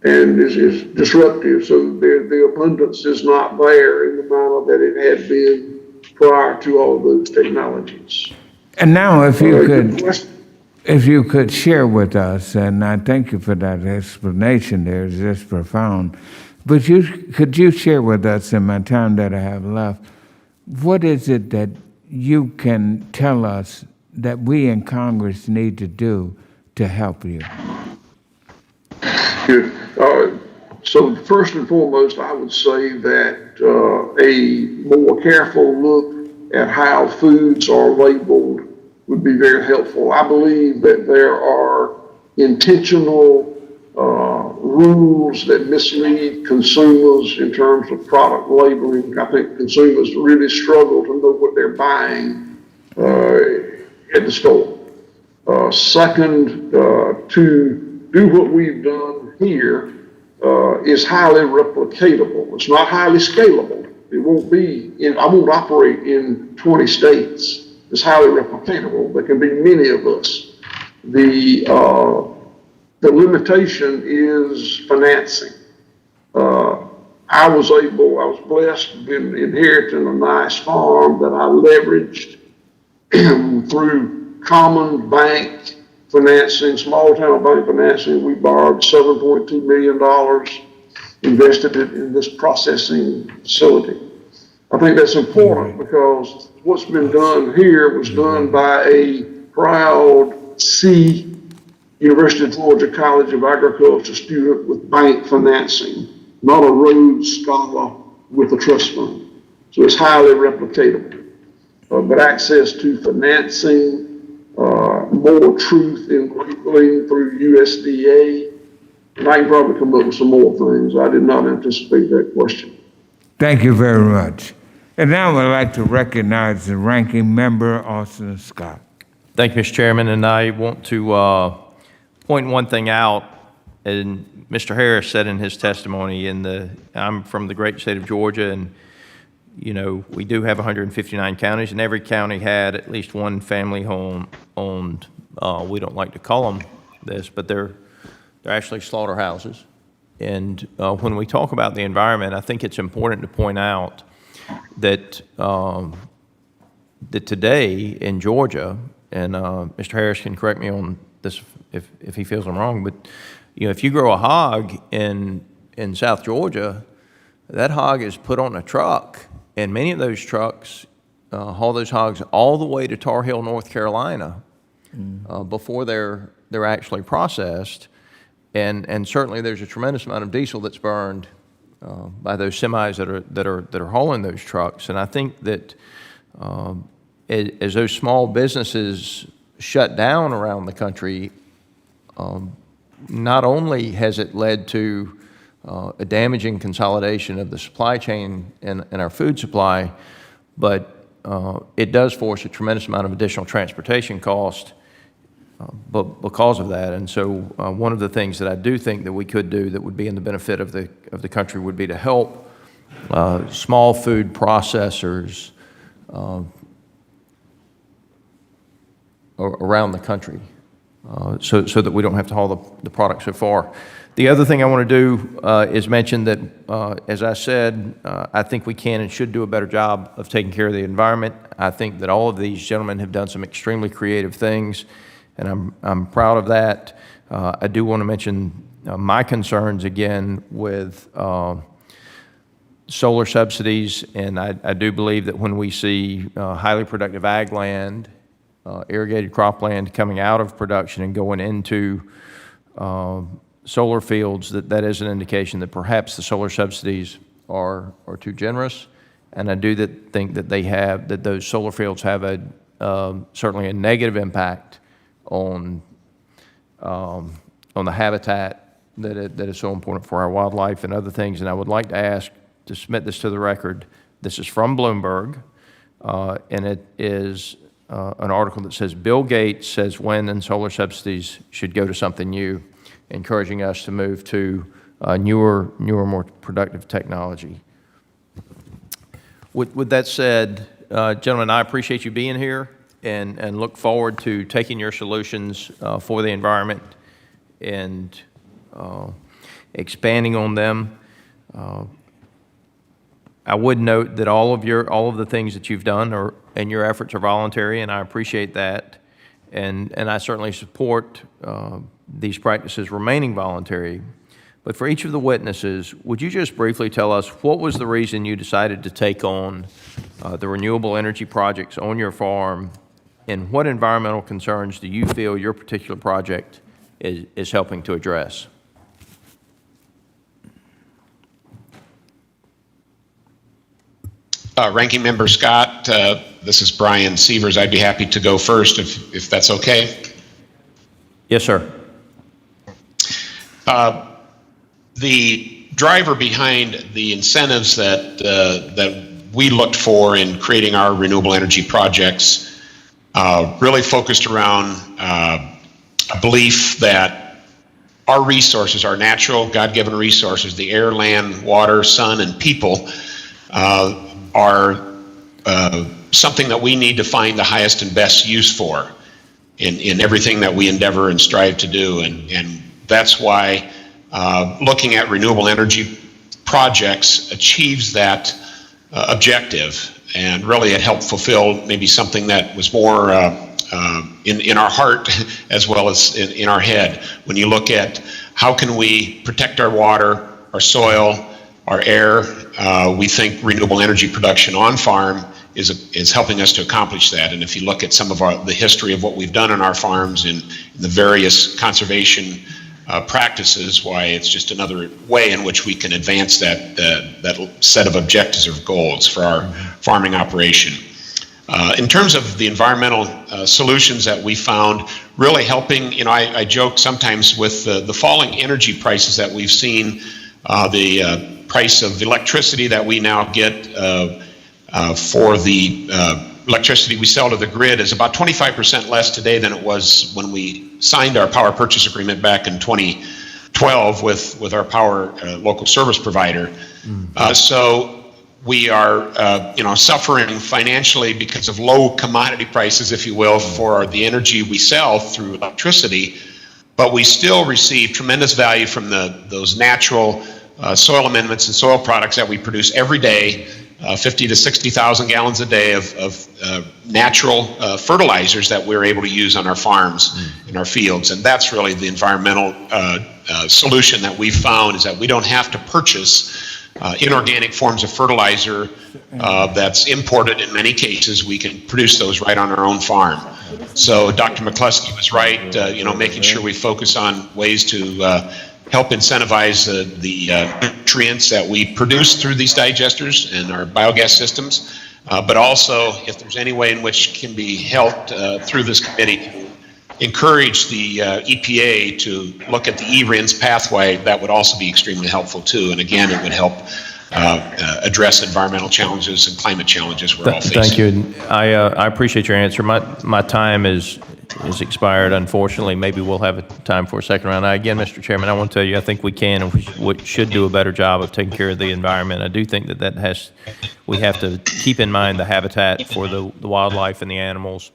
and is disruptive. So the abundance is not there in the manner that it had been prior to all those technologies. And now if you could share with us, and I thank you for that explanation there, it's just profound, but could you share with us in my time that I have left, what is it that you can tell us that we in Congress need to do to help you? Good. So first and foremost, I would say that a more careful look at how foods are labeled would be very helpful. I believe that there are intentional rules that mislead consumers in terms of product labeling. I think consumers really struggle to know what they're buying at the store. Second, to do what we've done here is highly replicatable. It's not highly scalable. It won't be, I won't operate in 20 states. It's highly replicatable. There can be many of us. The limitation is financing. I was blessed, been inheriting a nice farm that I leveraged through common bank financing, small town bank financing. We borrowed $7.2 million, invested it in this processing facility. I think that's important because what's been done here was done by a proud University of Georgia College of Agriculture student with bank financing, not a Rhodes Scholar with a trust fund. So it's highly replicatable. But access to financing, more truth in labeling through USDA, and I can probably come up with some more things. I did not anticipate that question. Thank you very much. And now I'd like to recognize the ranking member, Austin Scott. Thank you, Mr. Chairman, and I want to point one thing out, and Mr. Harris said in his testimony, I'm from the great state of Georgia, and you know, we do have 159 counties, and every county had at least one family home owned. We don't like to call them this, but they're actually slaughterhouses. And when we talk about the environment, I think it's important to point out that that today in Georgia, and Mr. Harris can correct me on this if he feels I'm wrong, but if you grow a hog in South Georgia, that hog is put on a truck, and many of those trucks haul those hogs all the way to Tar Heel, North Carolina, before they're actually processed. And certainly there's a tremendous amount of diesel that's burned by those semis that are hauling those trucks. And I think that as those small businesses shut down around the country, not only has it led to a damaging consolidation of the supply chain and our food supply, but it does force a tremendous amount of additional transportation cost but because of that. And so one of the things that I do think that we could do that would be in the benefit of the country would be to help small food processors around the country so that we don't have to haul the product so far. The other thing I want to do is mention that, as I said, I think we can and should do a better job of taking care of the environment. I think that all of these gentlemen have done some extremely creative things, and I'm proud of that. I do want to mention my concerns again with solar subsidies, and I do believe that when we see highly productive ag land, irrigated cropland coming out of production and going into solar fields, that is an indication that perhaps the solar subsidies are too generous. And I do think that those solar fields have certainly a negative impact on the habitat that is so important for our wildlife and other things. And I would like to ask to submit this to the record. This is from Bloomberg, and it is an article that says Bill Gates says wind and solar subsidies should go to something new, encouraging us to move to newer, more productive technology. With that said, gentlemen, I appreciate you being here and look forward to taking your solutions for the environment and expanding on them. I would note that all of the things that you've done and your efforts are voluntary, and I appreciate that. And I certainly support these practices remaining voluntary. But for each of the witnesses, would you just briefly tell us what was the reason you decided to take on the renewable energy projects on your farm, and what environmental concerns do you feel your particular project is helping to address? Ranking Member Scott, this is Brian Sievers. I'd be happy to go first if that's okay. Yes, sir. The driver behind the incentives that we looked for in creating our renewable energy projects really focused around a belief that our resources, our natural God-given resources, the air, land, water, sun, and people, are something that we need to find the highest and best use for in everything that we endeavor and strive to do. And that's why looking at renewable energy projects achieves that objective. And really it helped fulfill maybe something that was more in our heart as well as in our head. When you look at how can we protect our water, our soil, our air, we think renewable energy production on farm is helping us to accomplish that. And if you look at some of the history of what we've done on our farms in the various conservation practices, why it's just another way in which we can advance that set of objectives or goals for our farming operation. In terms of the environmental solutions that we found, really helping, I joke sometimes with the falling energy prices that we've seen, the price of electricity that we now get for the electricity we sell to the grid is about 25% less today than it was when we signed our power purchase agreement back in 2012 with our power local service provider. So we are suffering financially because of low commodity prices, if you will, for the energy we sell through electricity. but we still receive tremendous value from those natural soil amendments and soil products that we produce every day, 50 to 60,000 gallons a day of natural fertilizers that we're able to use on our farms, in our fields. And that's really the environmental solution that we've found, is that we don't have to purchase inorganic forms of fertilizer that's imported in many cases. We can produce those right on our own farm. So Dr. McCluskey was right, making sure we focus on ways to help incentivize the nutrients that we produce through these digesters and our biogas systems, but also if there's any way in which can be helped through this committee to encourage the EPA to look at the eRINs pathway, that would also be extremely helpful too. And again, it would help address environmental challenges and climate challenges we're all facing. Thank you. And I appreciate your answer. My time is expired, unfortunately. Maybe we'll have time for a second round. Again, Mr. Chairman, I want to tell you, I think we can and we should do a better job of taking care of the environment. I do think we have to keep in mind the habitat for the wildlife and the animals.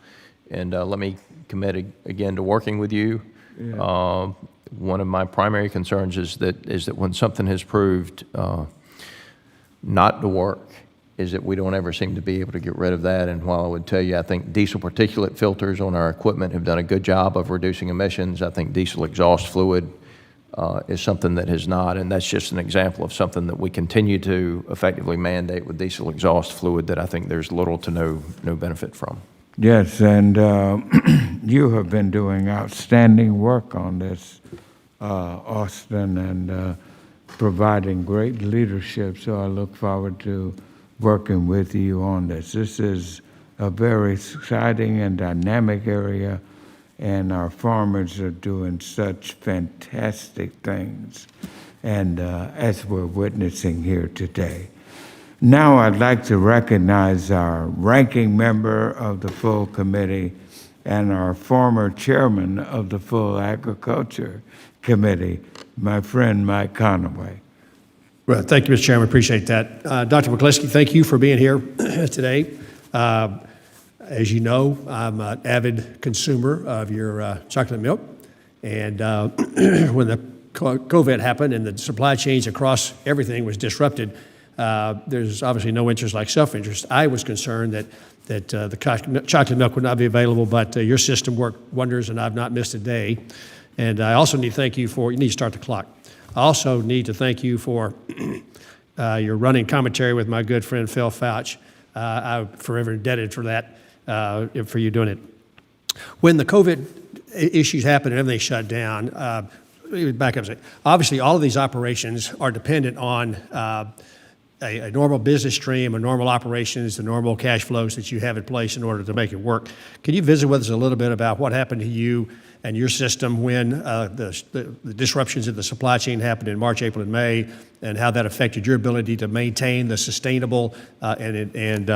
And let me commit again to working with you. Yeah. One of my primary concerns is that when something has proved not to work, is that we don't ever seem to be able to get rid of that. And while I would tell you, I think diesel particulate filters on our equipment have done a good job of reducing emissions, I think diesel exhaust fluid is something that has not, and that's just an example of something that we continue to effectively mandate with diesel exhaust fluid that I think there's little to no benefit from. Yes, and you have been doing outstanding work on this, Austin, and providing great leadership, so I look forward to working with you on this. This is a very exciting and dynamic area, and our farmers are doing such fantastic things, and as we're witnessing here today. Now I'd like to recognize our ranking member of the full committee and our former chairman of the full agriculture committee, my friend Mike Conaway. Well, thank you, Mr. Chairman. Appreciate that. Dr. McCluskey, thank you for being here today. As you know, I'm an avid consumer of your chocolate milk. And when the COVID happened and the supply chains across everything was disrupted, there's obviously no interest like self-interest. I was concerned that the chocolate milk would not be available, but your system worked wonders, and I've not missed a day. And I also need to thank you for, you need to start the clock. I also need to thank you for your running commentary with my good friend Phil Fouch. I'm forever indebted for that, for you doing it. When the COVID issues happened and everything shut down, back up a second. Obviously, all of these operations are dependent on a normal business stream, a normal operations, the normal cash flows that you have in place in order to make it work. Can you visit with us a little bit about what happened to you and your system when the disruptions in the supply chain happened in March, April, and May, and how that affected your ability to maintain the sustainable and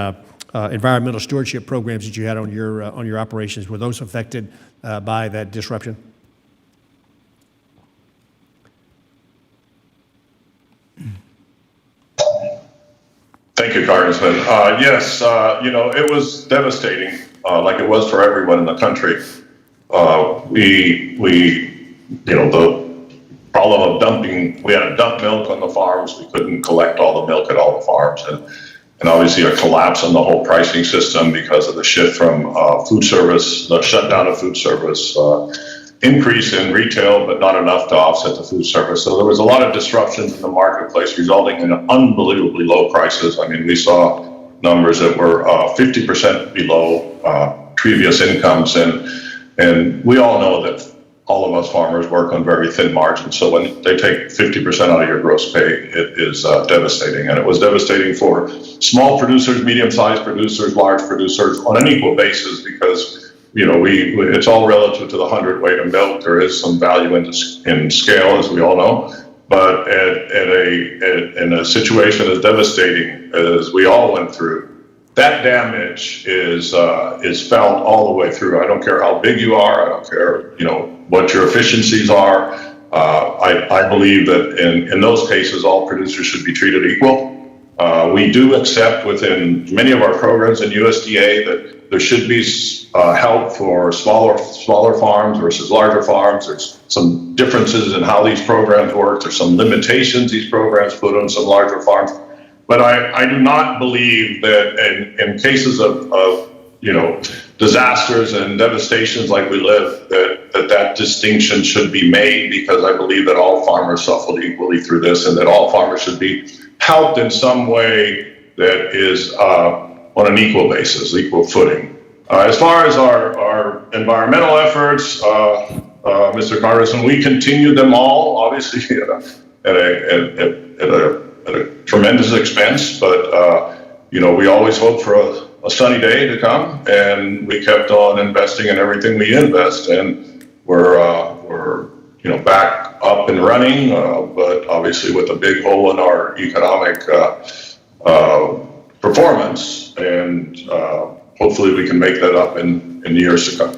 environmental stewardship programs that you had on your operations? Were those affected by that disruption? Thank you, Congressman. Yes, it was devastating, like it was for everyone in the country. The problem of dumping, we had to dump milk on the farms. We couldn't collect all the milk at all the farms. And obviously a collapse in the whole pricing system because of the shift from food service, the shutdown of food service, increase in retail, but not enough to offset the food service. So there was a lot of disruptions in the marketplace, resulting in unbelievably low prices. I mean, we saw numbers that were 50% below previous incomes. And we all know that all of us farmers work on very thin margins. So when they take 50% out of your gross pay, it is devastating. And it was devastating for small producers, medium-sized producers, large producers on an equal basis, because it's all relative to the hundredweight of milk. There is some value in scale, as we all know. But in a situation as devastating as we all went through, that damage is felt all the way through. I don't care how big you are. I don't care, what your efficiencies are. I believe that in those cases, all producers should be treated equal. We do accept within many of our programs in USDA that there should be help for smaller farms versus larger farms. There's some differences in how these programs work. There's some limitations these programs put on some larger farms. But I do not believe that in cases of disasters and devastations like we live, that distinction should be made, because I believe that all farmers suffer equally through this, and that all farmers should be helped in some way that is on an equal basis, equal footing. As far as our environmental efforts, Mr. Congressman, we continue them all, obviously at a tremendous expense, but we always hope for a sunny day to come, and we kept on investing in everything we invest, and we're back up and running, but obviously with a big hole in our economic performance, and hopefully we can make that up in years to come.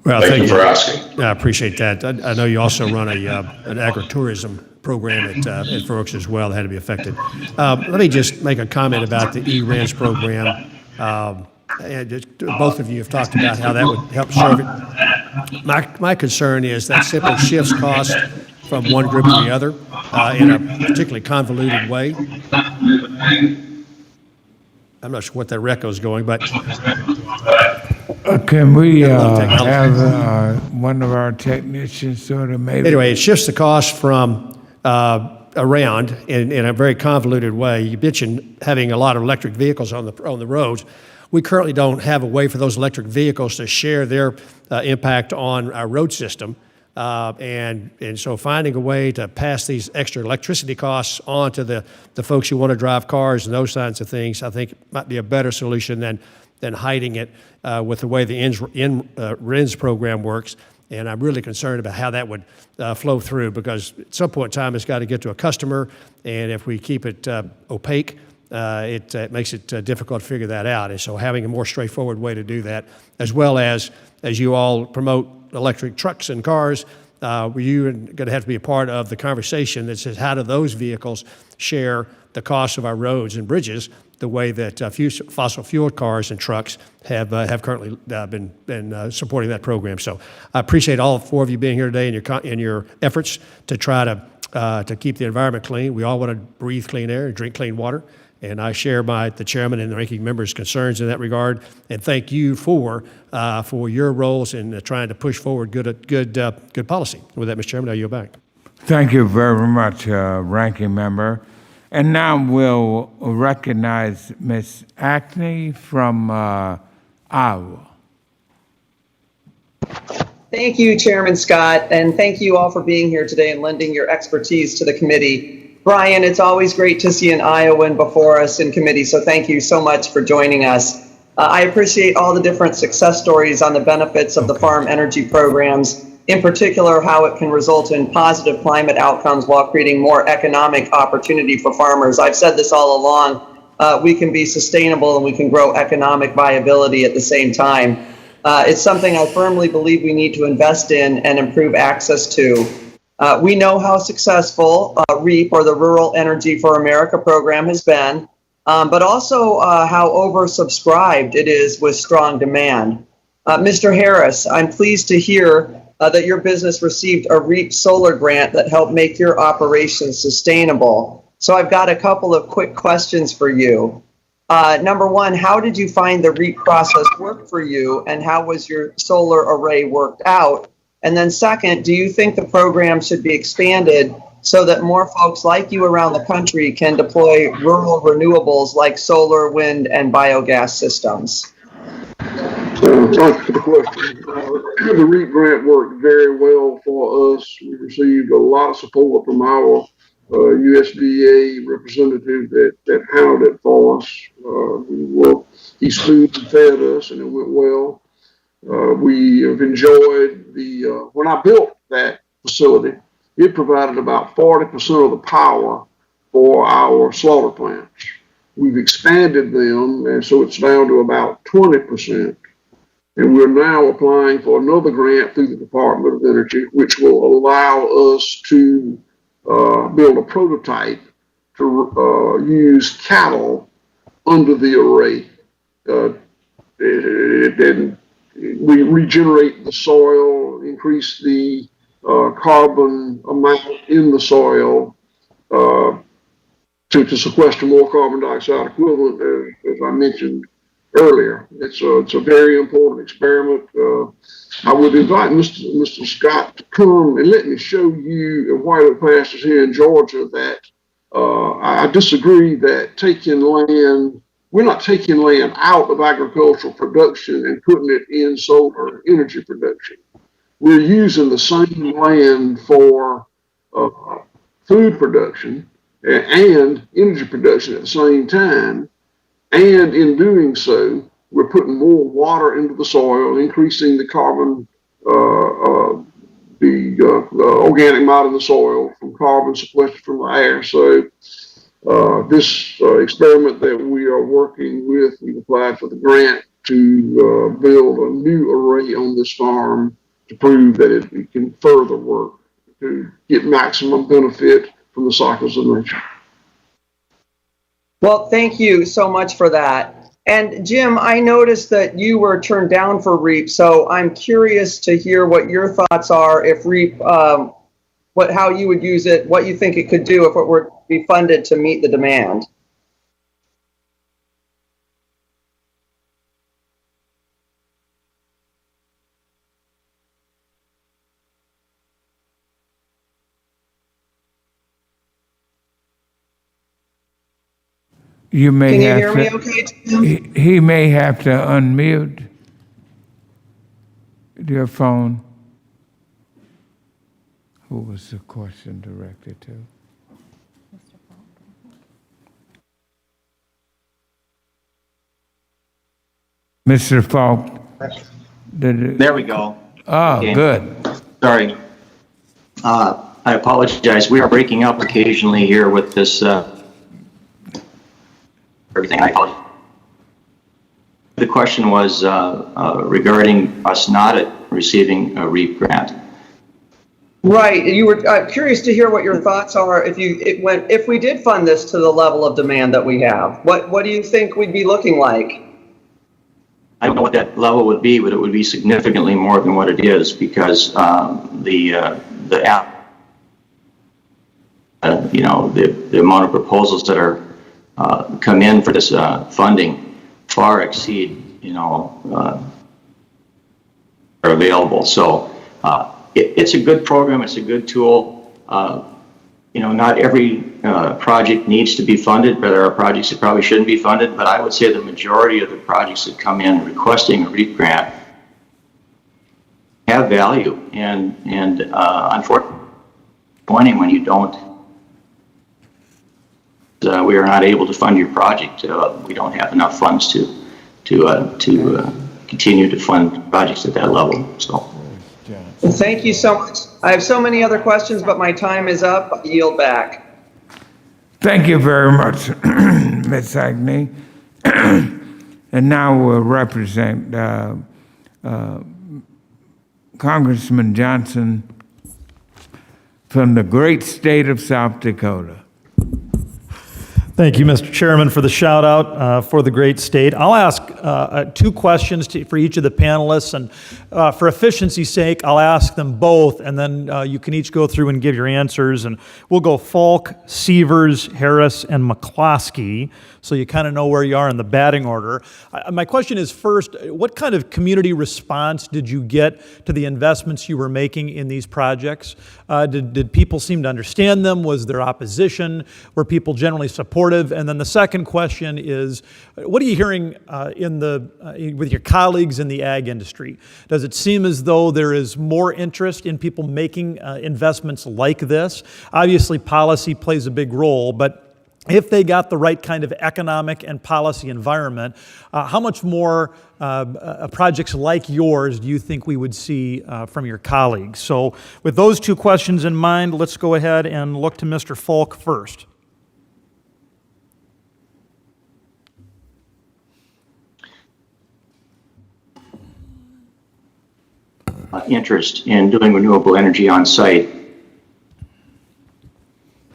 Well, thank you for asking. I appreciate that. I know you also run an agritourism program at Fergus as well that had to be affected. Let me just make a comment about the E-RINs program. And both of you have talked about how that would help serve it. My concern is that simply shifts costs from one group to the other in a particularly convoluted way. I'm not sure what that record is going, but can we have one of our technicians sort of maybe? Anyway, it shifts the cost from around in a very convoluted way. You mentioned having a lot of electric vehicles on the roads. We currently don't have a way for those electric vehicles to share their impact on our road system. And so finding a way to pass these extra electricity costs on to the folks who want to drive cars and those kinds of things, I think might be a better solution than hiding it with the way the RINs program works. And I'm really concerned about how that would flow through, because at some point in time it's got to get to a customer, and if we keep it opaque, it makes it difficult to figure that out. And so having a more straightforward way to do that, as well as you all promote electric trucks and cars, you're going to have to be a part of the conversation that says, how do those vehicles share the cost of our roads and bridges the way that fossil fuel cars and trucks have currently been supporting that program. So I appreciate all four of you being here today and your efforts to try to keep the environment clean. We all want to breathe clean air and drink clean water. And I share the chairman and the ranking member's concerns in that regard. And thank you for your roles in trying to push forward good policy. With that, Mr. Chairman, I yield back. Thank you very much, ranking member. And now we'll recognize Ms. Acne from Iowa. Thank you, Chairman Scott, and thank you all for being here today and lending your expertise to the committee. Brian, it's always great to see an Iowan before us in committee, so thank you so much for joining us. I appreciate all the different success stories on the benefits of the farm energy programs, in particular how it can result in positive climate outcomes while creating more economic opportunity for farmers. I've said this all along, we can be sustainable and we can grow economic viability at the same time. It's something I firmly believe we need to invest in and improve access to. We know how successful REAP, or the Rural Energy for America program, has been, but also how oversubscribed it is with strong demand. Mr. Harris, I'm pleased to hear that your business received a REAP solar grant that helped make your operations sustainable. So I've got a couple of quick questions for you. Number one, how did you find the REAP process worked for you, and how was your solar array worked out? And then second, do you think the program should be expanded so that more folks like you around the country can deploy rural renewables like solar, wind, and biogas systems? Thank you for the question. The REAP grant worked very well for us. We received a lot of support from our USDA representative that handled it for us. He spoon fed us, and it went well. We have enjoyed when I built that facility, it provided about 40% of the power for our slaughter plants. We've expanded them, and so it's down to about 20%. And we're now applying for another grant through the Department of Energy, which will allow us to build a prototype to use cattle under the array Then we regenerate the soil, increase the carbon amount in the soil to sequester more carbon dioxide equivalent, as I mentioned earlier. It's a very important experiment. I would invite Mr. Scott to come and let me show you at White Oak Pastures here in Georgia that I disagree that we're not taking land out of agricultural production and putting it in solar energy production. We're using the same land for food production and energy production at the same time. And in doing so, we're putting more water into the soil, increasing the carbon, the organic matter in the soil from carbon sequestered from the air. So this experiment that we are working with, we've applied for the grant to build a new array on this farm to prove that it can further work to get maximum benefit from the cycles of nature. Well, thank you so much for that. And Jim, I noticed that you were turned down for REAP, so I'm curious to hear what your thoughts are if REAP, how you would use it, what you think it could do if it were to be funded to meet the demand. You may Can you have hear me to, okay, Jim? he may have to unmute your phone. Who was the question directed to? Mr. Falk. There we go. Oh, Okay. good. Sorry. I apologize. We are breaking up occasionally here with this everything. I apologize. The question was regarding us not receiving a REAP grant. Right. You were curious to hear what your thoughts are if we did fund this to the level of demand that we have. What do you think we'd be looking like? I don't know what that level would be, but it would be significantly more than what it is because the amount of proposals that are come in for this funding far exceed are available. So it's a good program. It's a good tool. Not every project needs to be funded, but there are projects that probably shouldn't be funded. But I would say the majority of the projects that come in requesting a REAP grant have value, and unfortunately, when you don't, we are not able to fund your project. We don't have enough funds to continue to fund projects at that level. So. Well, thank you so much. I have so many other questions, but my time is up. I yield back. Thank you very much, Ms. Agnew. And now we'll represent Congressman Johnson from the great state of South Dakota. Thank you, Mr. Chairman, for the shout out for the great state. I'll ask two questions for each of the panelists, and for efficiency's sake, I'll ask them both, and then you can each go through and give your answers. And we'll go Falk, Sievers, Harris, and McCloskey, so you kind of know where you are in the batting order. My question is first, what kind of community response did you get to the investments you were making in these projects? Did people seem to understand them? Was there opposition? Were people generally supportive? And then the second question is, what are you hearing with your colleagues in the ag industry? Does it seem as though there is more interest in people making investments like this? Obviously, policy plays a big role, but if they got the right kind of economic and policy environment, how much more projects like yours do you think we would see from your colleagues? So with those two questions in mind, let's go ahead and look to Mr. Falk first. Interest in doing renewable energy on site.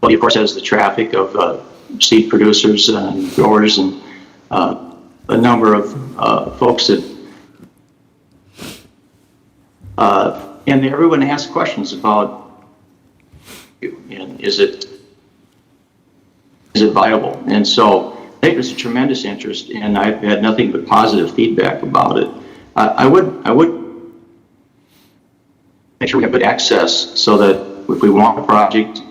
Well, of course, has the traffic of seed producers and growers and a number of folks that, and everyone asks questions about, and is it viable? And so I think there's a tremendous interest, and I've had nothing but positive feedback about it. I would make sure we have good access so that if we want a project,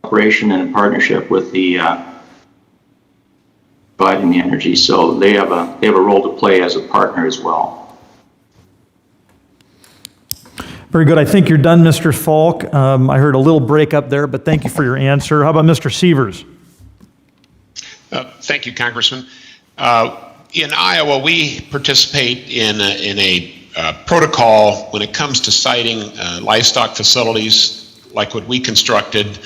operation and in partnership with the providing the energy, so they have a role to play as a partner as well. Very good. I think you're done, Mr. Falk. I heard a little break up there, but thank you for your answer. How about Mr. Sievers? Thank you, Congressman. In Iowa, we participate in a protocol when it comes to siting livestock facilities like what we constructed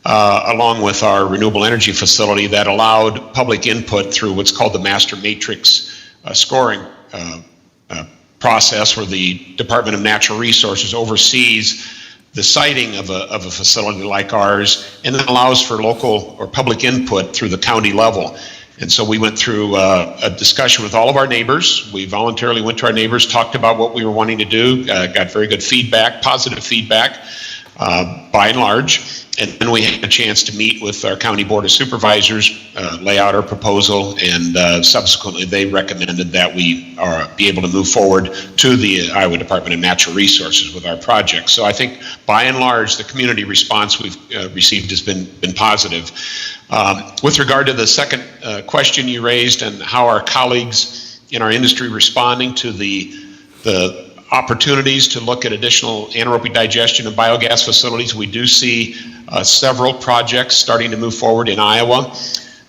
along with our renewable energy facility that allowed public input through what's called the master matrix scoring process, where the Department of Natural Resources oversees the siting of a facility like ours, and then allows for local or public input through the county level. And so we went through a discussion with all of our neighbors. We voluntarily went to our neighbors, talked about what we were wanting to do, got very good feedback, positive feedback by and large. And then we had a chance to meet with our County Board of Supervisors, lay out our proposal, and subsequently they recommended that we be able to move forward to the Iowa Department of Natural Resources with our project. So I think by and large the community response we've received has been positive. With regard to the second question you raised and how our colleagues in our industry responding to the opportunities to look at additional anaerobic digestion and biogas facilities, we do see several projects starting to move forward in Iowa.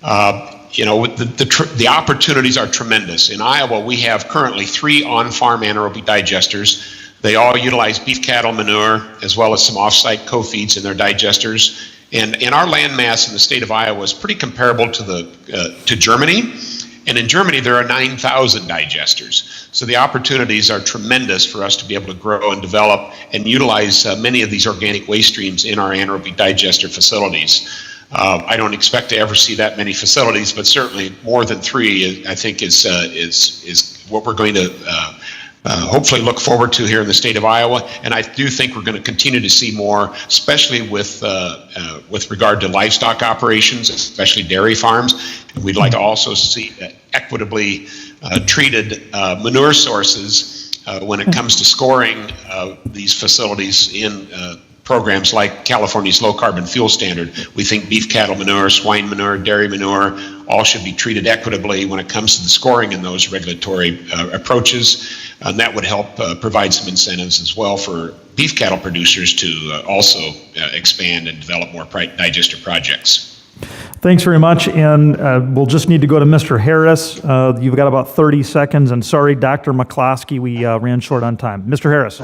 The opportunities are tremendous. In Iowa, we have currently 3 on-farm anaerobic digesters. They all utilize beef cattle manure as well as some off-site co-feeds in their digesters. And our land mass in the state of Iowa is pretty comparable to Germany. And in Germany, there are 9,000 digesters. So the opportunities are tremendous for us to be able to grow and develop and utilize many of these organic waste streams in our anaerobic digester facilities. I don't expect to ever see that many facilities, but certainly more than 3, I think, is what we're going to hopefully look forward to here in the state of Iowa. And I do think we're going to continue to see more, especially with regard to livestock operations, especially dairy farms. And we'd like to also see equitably treated manure sources when it comes to scoring these facilities in programs like California's low carbon fuel standard. We think beef cattle manure, swine manure, dairy manure, all should be treated equitably when it comes to the scoring in those regulatory approaches. And that would help provide some incentives as well for beef cattle producers to also expand and develop more digester projects. Thanks very much, and we'll just need to go to Mr. Harris. You've got about 30 seconds, and sorry, Dr. McCloskey, we ran short on time. Mr. Harris.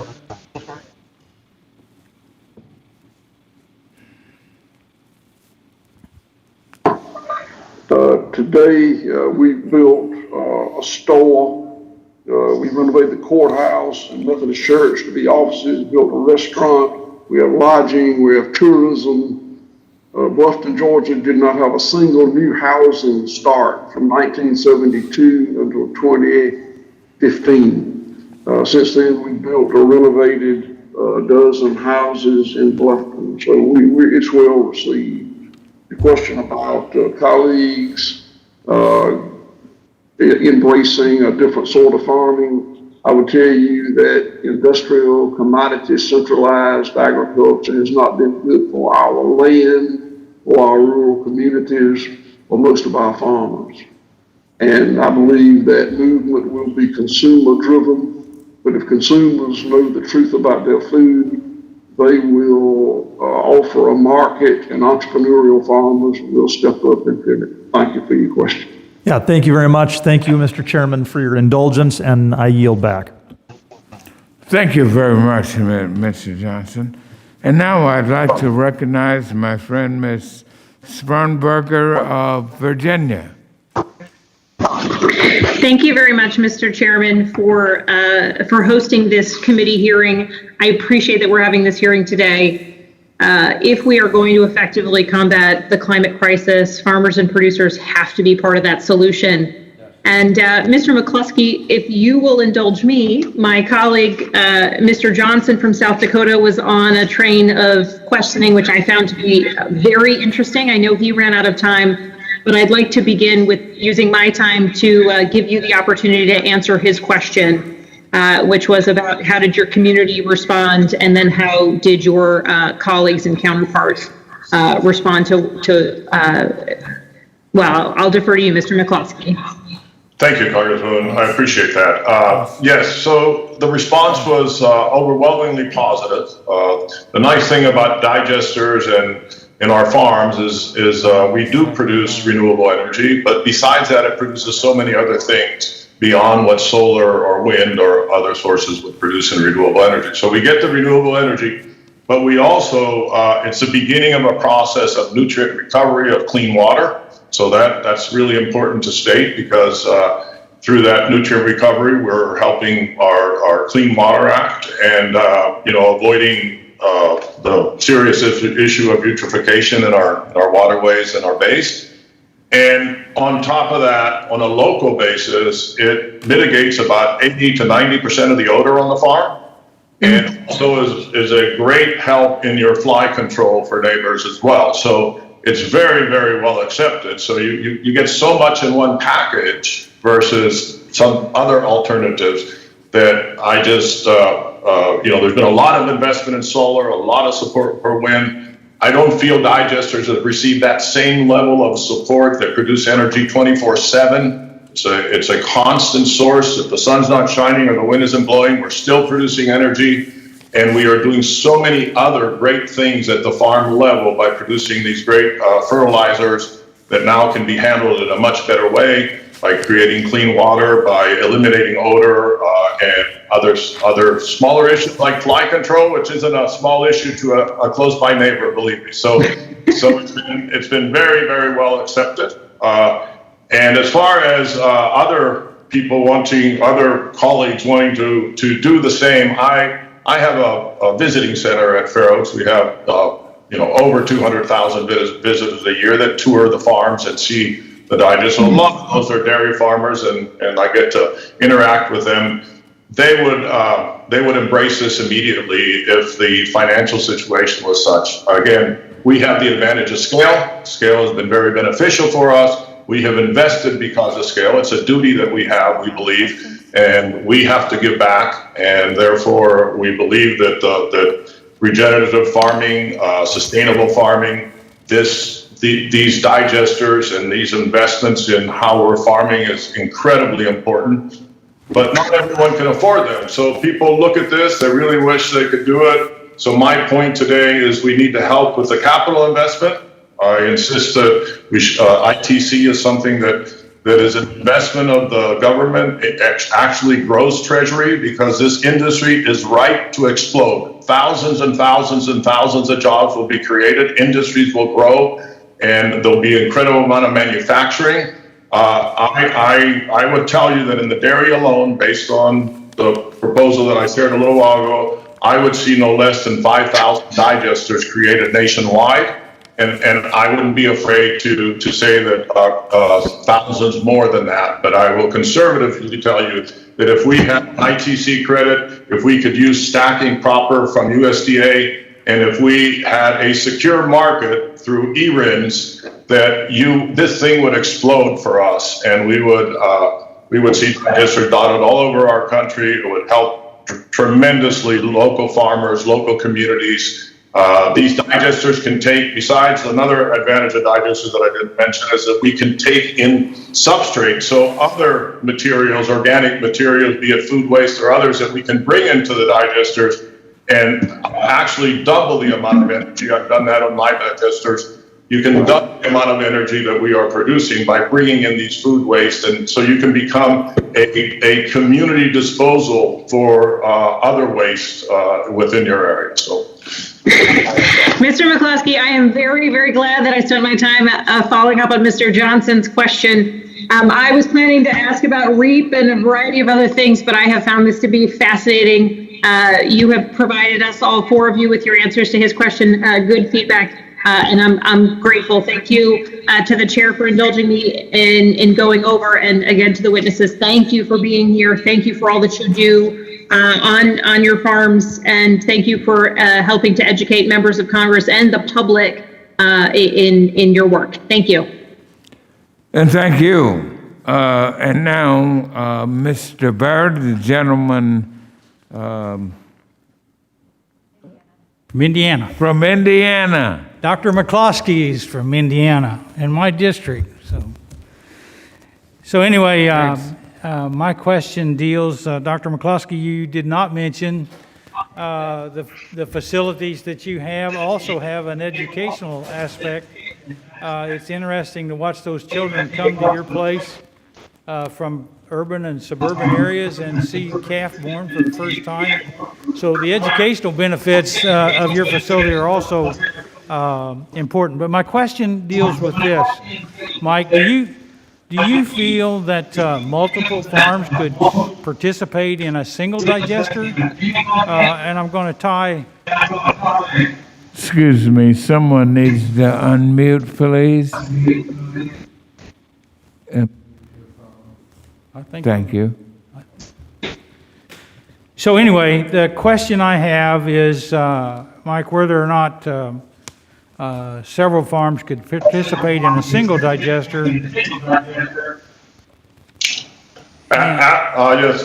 Today, we built a store. We renovated the courthouse and Methodist Church to be offices, built a restaurant. We have lodging, we have tourism. Bluffton, Georgia did not have a single new housing start from 1972 until 2015. Since then, we built or renovated a dozen houses in Bluffton, so it's well received. The question about colleagues embracing a different sort of farming, I would tell you that industrial, commodity, centralized agriculture has not been good for our land, or our rural communities, or most of our farmers. And I believe that movement will be consumer driven, but if consumers know the truth about their food, they will offer a market, and entrepreneurial farmers will step up and pivot. Thank you for your question. Yeah, thank you very much. Thank you, Mr. Chairman, for your indulgence, and I yield back. Thank you very much, Mr. Johnson. And now I'd like to recognize my friend, Ms. Sparnberger of Virginia. Thank you very much, Mr. Chairman, for hosting this committee hearing. I appreciate that we're having this hearing today. if we are going to effectively combat the climate crisis, farmers and producers have to be part of that solution. And Mr. McCluskey, if you will indulge me, my colleague, Mr. Johnson from South Dakota, was on a train of questioning, which I found to be very interesting. I know he ran out of time, but I'd like to begin with using my time to give you the opportunity to answer his question, which was about how did your community respond, and then how did your colleagues and counterparts respond to well, I'll defer to you, Mr. McCluskey. Thank you, Congresswoman. I appreciate that. Yes, so the response was overwhelmingly positive. The nice thing about digesters and in our farms is we do produce renewable energy, but besides that, it produces so many other things beyond what solar or wind or other sources would produce in renewable energy. So we get the renewable energy, but we also, it's the beginning of a process of nutrient recovery of clean water. So that's really important to state, because through that nutrient recovery, we're helping our Clean Water Act and avoiding the serious issue of eutrophication in our waterways and our bays. And on top of that, on a local basis, it mitigates about 80 to 90% of the odor on the farm, and also is a great help in your fly control for neighbors as well. So it's very, very well accepted. So you get so much in one package versus some other alternatives that I just, there's been a lot of investment in solar, a lot of support for wind. I don't feel digesters have received that same level of support that produce energy 24/7. It's a constant source. If the sun's not shining or the wind isn't blowing, we're still producing energy. And we are doing so many other great things at the farm level by producing these great fertilizers that now can be handled in a much better way, by creating clean water, by eliminating odor, and other smaller issues like fly control, which isn't a small issue to a close by neighbor, believe me. So it's been very, very well accepted. And as far as other colleagues wanting to do the same, I have a visiting center at Fair Oaks. We have over 200,000 visitors a year that tour the farms and see the digest. So a lot of those are dairy farmers, and I get to interact with them. They would embrace this immediately if the financial situation was such. Again, we have the advantage of scale. Scale has been very beneficial for us. We have invested because of scale. It's a duty that we have, we believe, and we have to give back. And therefore, we believe that that regenerative farming, sustainable farming, these digesters and these investments in how we're farming is incredibly important. But not everyone can afford them. So people look at this, they really wish they could do it. So my point today is we need to help with the capital investment. I insist that ITC is something that is an investment of the government. It actually grows Treasury, because this industry is ripe to explode. Thousands and thousands and thousands of jobs will be created. Industries will grow, and there'll be an incredible amount of manufacturing. I would tell you that in the dairy alone, based on the proposal that I shared a little while ago, I would see no less than 5,000 digesters created nationwide. And I wouldn't be afraid to say that thousands more than that, but I will conservatively tell you that if we had ITC credit, if we could use stacking proper from USDA, and if we had a secure market through eRINs, that this thing would explode for us, and we would see digesters dotted all over our country. It would help tremendously local farmers, local communities. These digesters can take, besides another advantage of digesters that I didn't mention, is that we can take in substrate. So other materials, organic materials, be it food waste or others, that we can bring into the digesters and actually double the amount of energy. I've done that on my digesters. You can double the amount of energy that we are producing by bringing in these food waste. And so you can become a community disposal for other waste within your area. So. Mr. McCluskey, I am very, very glad that I spent my time following up on Mr. Johnson's question. I was planning to ask about REAP and a variety of other things, but I have found this to be fascinating. You have provided us, all four of you, with your answers to his question, good feedback, and I'm grateful. Thank you to the chair for indulging me in going over, and again to the witnesses, thank you for being here. Thank you for all that you do on your farms, and thank you for helping to educate members of Congress and the public in your work. Thank you. And thank you. And now, Mr. Byrd, the gentleman From Indiana. from Indiana. Dr. McCloskey is from Indiana, in my district. So anyway, my question deals, Dr. McCloskey, you did not mention the facilities that you have also have an educational aspect. It's interesting to watch those children come to your place from urban and suburban areas and see calf born for the first time. So the educational benefits of your facility are also important. But my question deals with this. Mike, do you feel that multiple farms could participate in a single digester? And I'm going to tie... Excuse me, someone needs to unmute, please. Thank you. So anyway, the question I have is, Mike, whether or not several farms could participate in a single digester. Yes,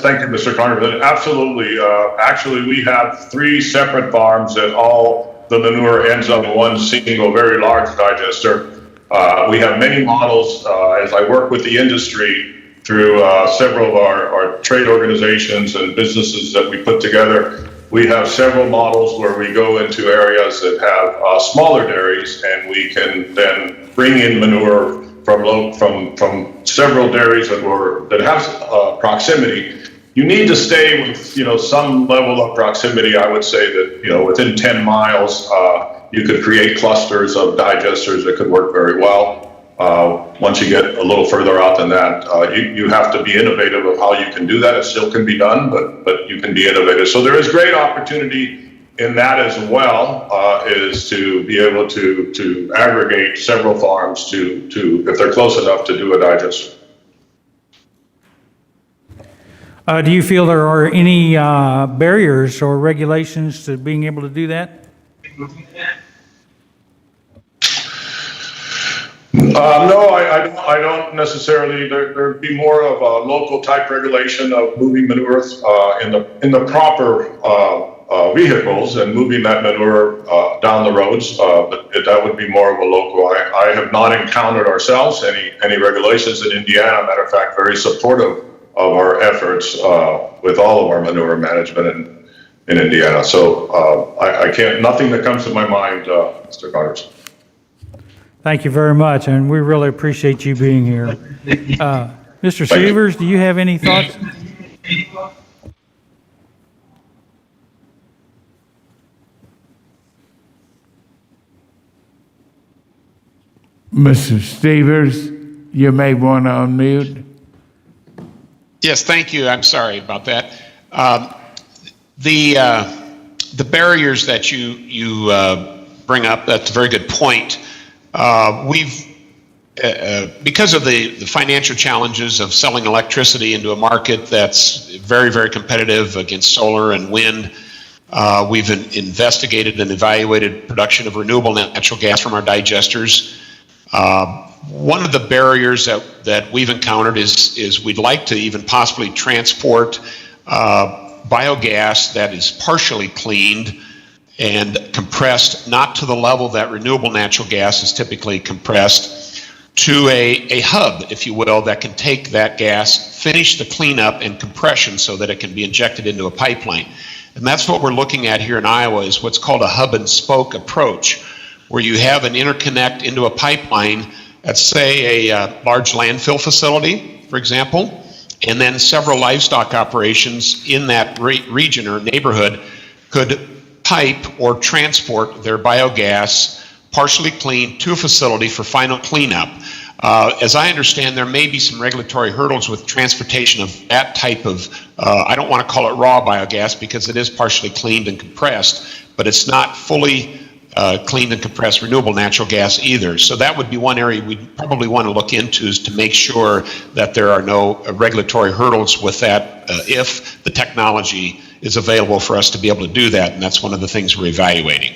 thank you, Mr. Congressman. Absolutely. Actually, we have 3 separate farms that all the manure ends up in one single very large digester. We have many models as I work with the industry through several of our trade organizations and businesses that we put together. We have several models where we go into areas that have smaller dairies, and we can then bring in manure from several dairies that have proximity. You need to stay with some level of proximity. I would say that within 10 miles you could create clusters of digesters that could work very well. Once you get a little further out than that, you have to be innovative of how you can do that. It still can be done, but you can be innovative. So there is great opportunity in that as well, is to be able to aggregate several farms to if they're close enough to do a digester. Do you feel there are any barriers or regulations to being able to do that? No, I don't necessarily. There'd be more of a local type regulation of moving manure in the proper vehicles and moving that manure down the roads. But that would be more of a local. I have not encountered ourselves any regulations in Indiana. Matter of fact, very supportive of our efforts with all of our manure management in Indiana. So I can't. Nothing that comes to my mind, Mr. Congressman. Thank you very much, and we really appreciate you being here. Mr. Severs, do you have any thoughts? Mr. Stevers, you may want to unmute. Yes, thank you. I'm sorry about that. The barriers that you bring up, that's a very good point. Because of the financial challenges of selling electricity into a market that's very, very competitive against solar and wind, we've investigated and evaluated production of renewable natural gas from our digesters. One of the barriers that we've encountered is we'd like to even possibly transport biogas that is partially cleaned and compressed, not to the level that renewable natural gas is typically compressed, to a hub, if you will, that can take that gas, finish the cleanup and compression so that it can be injected into a pipeline. And that's what we're looking at here in Iowa, is what's called a hub and spoke approach, where you have an interconnect into a pipeline at, say, a large landfill facility, for example, and then several livestock operations in that region or neighborhood could pipe or transport their biogas partially cleaned to a facility for final cleanup. As I understand, there may be some regulatory hurdles with transportation of that type of, I don't want to call it raw biogas because it is partially cleaned and compressed, but it's not fully cleaned and compressed renewable natural gas either. So that would be one area we'd probably want to look into, is to make sure that there are no regulatory hurdles with that if the technology is available for us to be able to do that. And that's one of the things we're evaluating.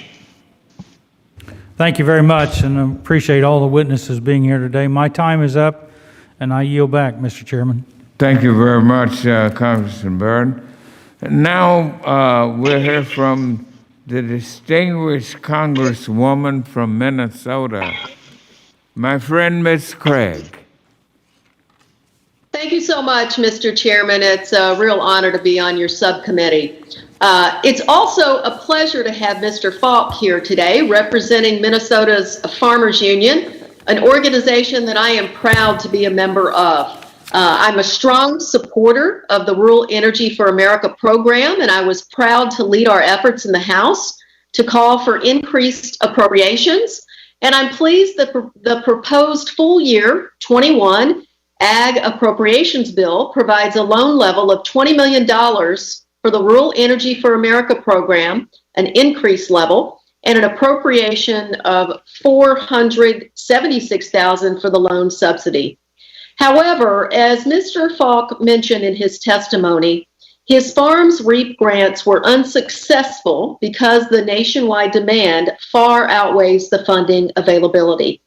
Thank you very much, and I appreciate all the witnesses being here today. My time is up, and I yield back, Mr. Chairman. Thank you very much, Congressman Byrd. Now we'll hear from the distinguished Congresswoman from Minnesota, my friend, Ms. Craig. Thank you so much, Mr. Chairman. It's a real honor to be on your subcommittee. It's also a pleasure to have Mr. Falk here today, representing Minnesota's Farmers Union, an organization that I am proud to be a member of. I'm a strong supporter of the Rural Energy for America program, and I was proud to lead our efforts in the House to call for increased appropriations. And I'm pleased that the proposed full year 21 Ag Appropriations Bill provides a loan level of $20 million for the Rural Energy for America program, an increased level, and an appropriation of $476,000 for the loan subsidy. However, as Mr. Falk mentioned in his testimony, his farm's REAP grants were unsuccessful because the nationwide demand far outweighs the funding availability.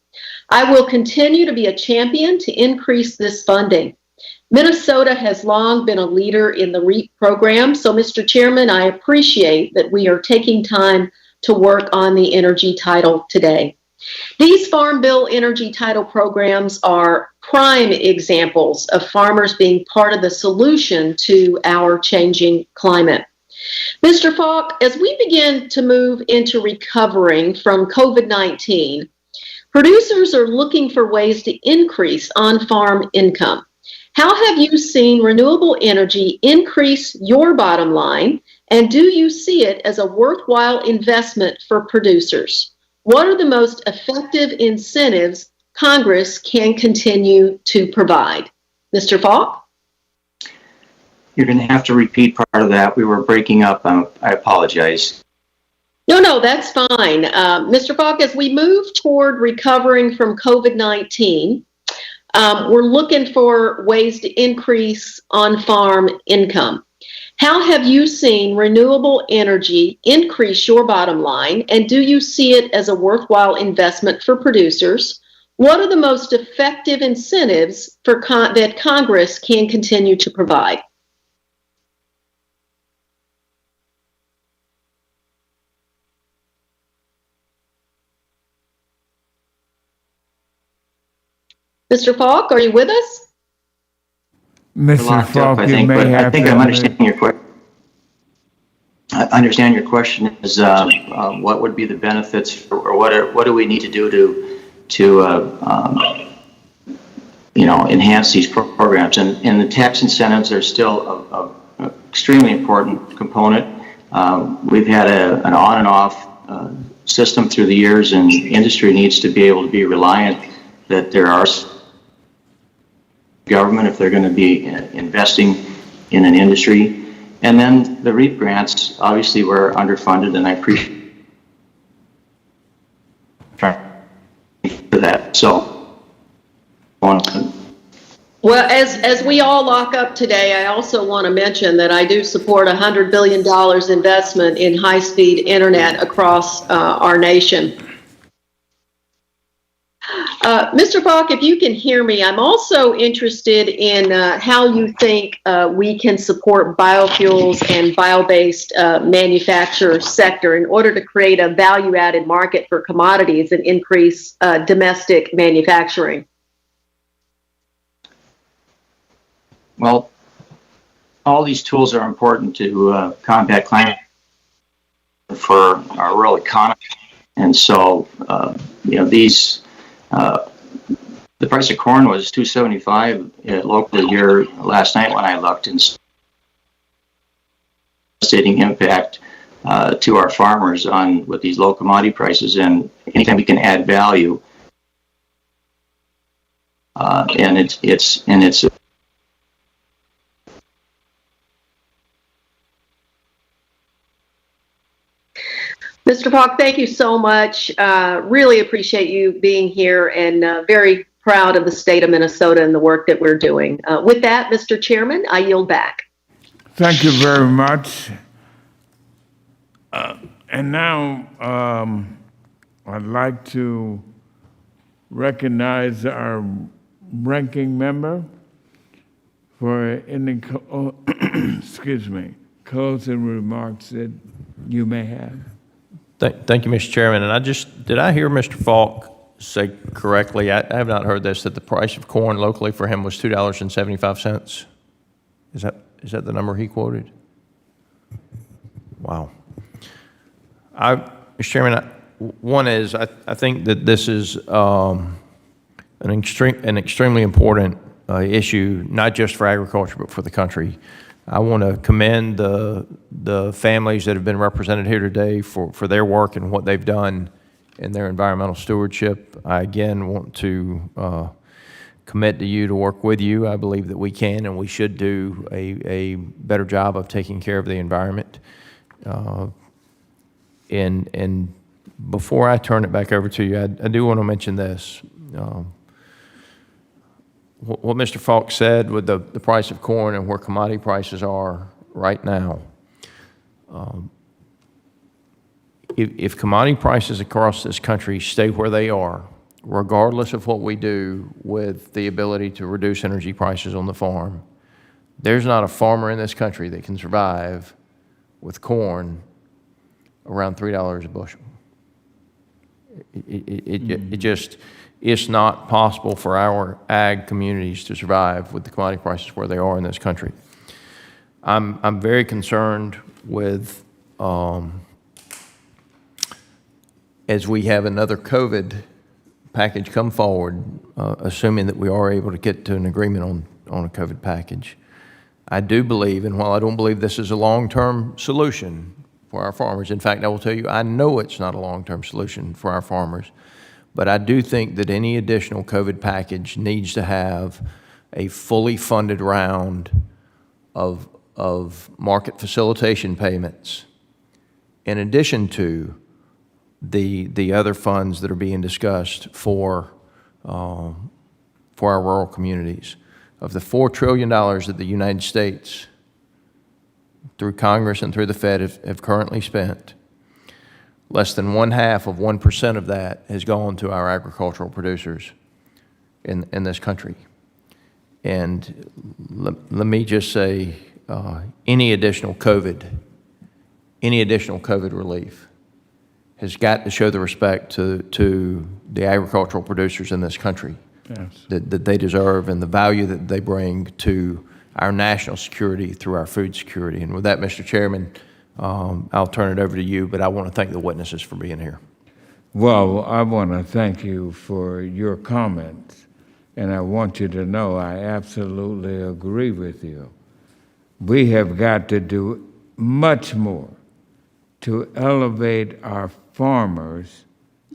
I will continue to be a champion to increase this funding. Minnesota has long been a leader in the REAP program, so Mr. Chairman, I appreciate that we are taking time to work on the energy title today. These Farm Bill energy title programs are prime examples of farmers being part of the solution to our changing climate. Mr. Falk, as we begin to move into recovering from COVID-19, producers are looking for ways to increase on-farm income. How have you seen renewable energy increase your bottom line, and do you see it as a worthwhile investment for producers? What are the most effective incentives Congress can continue to provide? Mr. Falk? You're going to have to repeat part of that. We were breaking up. I apologize. No, that's fine. Mr. Falk, as we move toward recovering from COVID-19, we're looking for ways to increase on-farm income. How have you seen renewable energy increase your bottom line, and do you see it as a worthwhile investment for producers? What are the most effective incentives that Congress can continue to provide? Mr. Falk, are you with us? Mr. Falk, I you think, may but have I think to. I'm understanding your question. I understand your question is what would be the benefits, or what do we need to do to enhance these programs? And the tax incentives are still an extremely important component. We've had an on and off system through the years, and industry needs to be able to be reliant that there are government if they're going to be investing in an industry. And then the REAP grants, obviously, were underfunded, and I appreciate for that. So, well, as we all lock up today, I also want to mention that I do support $100 billion investment in high-speed internet across our nation. Mr. Falk, if you can hear me, I'm also interested in how you think we can support biofuels and bio-based manufacturer sector in order to create a value-added market for commodities and increase domestic manufacturing. well, all these tools are important to combat climate for our rural economy. And so, these, the price of corn was $2.75 locally here last night when I looked, and devastating impact to our farmers on with these low commodity prices. And anytime we can add value and it's Mr. Falk, thank you so much. Really appreciate you being here, and very proud of the state of Minnesota and the work that we're doing. With that, Mr. Chairman, I yield back. Thank you very much. And now I'd like to recognize our ranking member for any excuse me, closing remarks that you may have. Thank you, Mr. Chairman. And did I hear Mr. Falk say correctly? I have not heard this, that the price of corn locally for him was $2.75. Is that the number he quoted? Wow. Mr. Chairman, one is I think that this is an extremely important issue, not just for agriculture, but for the country. I want to commend the families that have been represented here today for their work and what they've done in their environmental stewardship. I again want to commit to you to work with you. I believe that we can and we should do a better job of taking care of the environment. And before I turn it back over to you, I do want to mention this. What Mr. Falk said with the price of corn and where commodity prices are right now, if commodity prices across this country stay where they are, regardless of what we do with the ability to reduce energy prices on the farm, there's not a farmer in this country that can survive with corn around $3 a bushel. It's not possible for our ag communities to survive with the commodity prices where they are in this country. I'm very concerned with, as we have another COVID package come forward, assuming that we are able to get to an agreement on a COVID package. I do believe, and while I don't believe this is a long-term solution for our farmers, in fact, I will tell you, I know it's not a long-term solution for our farmers, but I do think that any additional COVID package needs to have a fully funded round of market facilitation payments in addition to the other funds that are being discussed for our rural communities. Of the $4 trillion that the United States, through Congress and through the Fed, have currently spent, less than 0.5% of that has gone to our agricultural producers in this country. And let me just say, any additional COVID relief has got to show the respect to the agricultural producers in this country. Yes. That they deserve and the value that they bring to our national security through our food security. And with that, Mr. Chairman, I'll turn it over to you, but I want to thank the witnesses for being here. Well, I want to thank you for your comments, and I want you to know I absolutely agree with you. We have got to do much more to elevate our farmers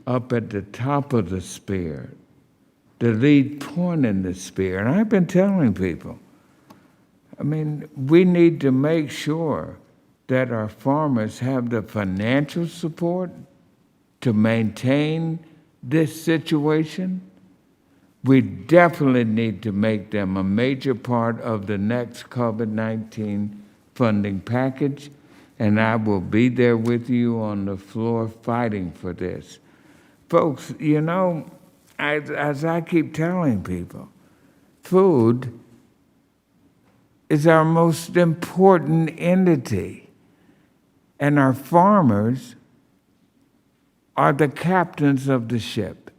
up at the top of the spear, the lead point in the spear. And I've been telling people, I mean, we need to make sure that our farmers have the financial support to maintain this situation. We definitely need to make them a major part of the next COVID-19 funding package, and I will be there with you on the floor fighting for this. Folks, you know, as I keep telling people, food is our most important entity, and our farmers are the captains of the ship.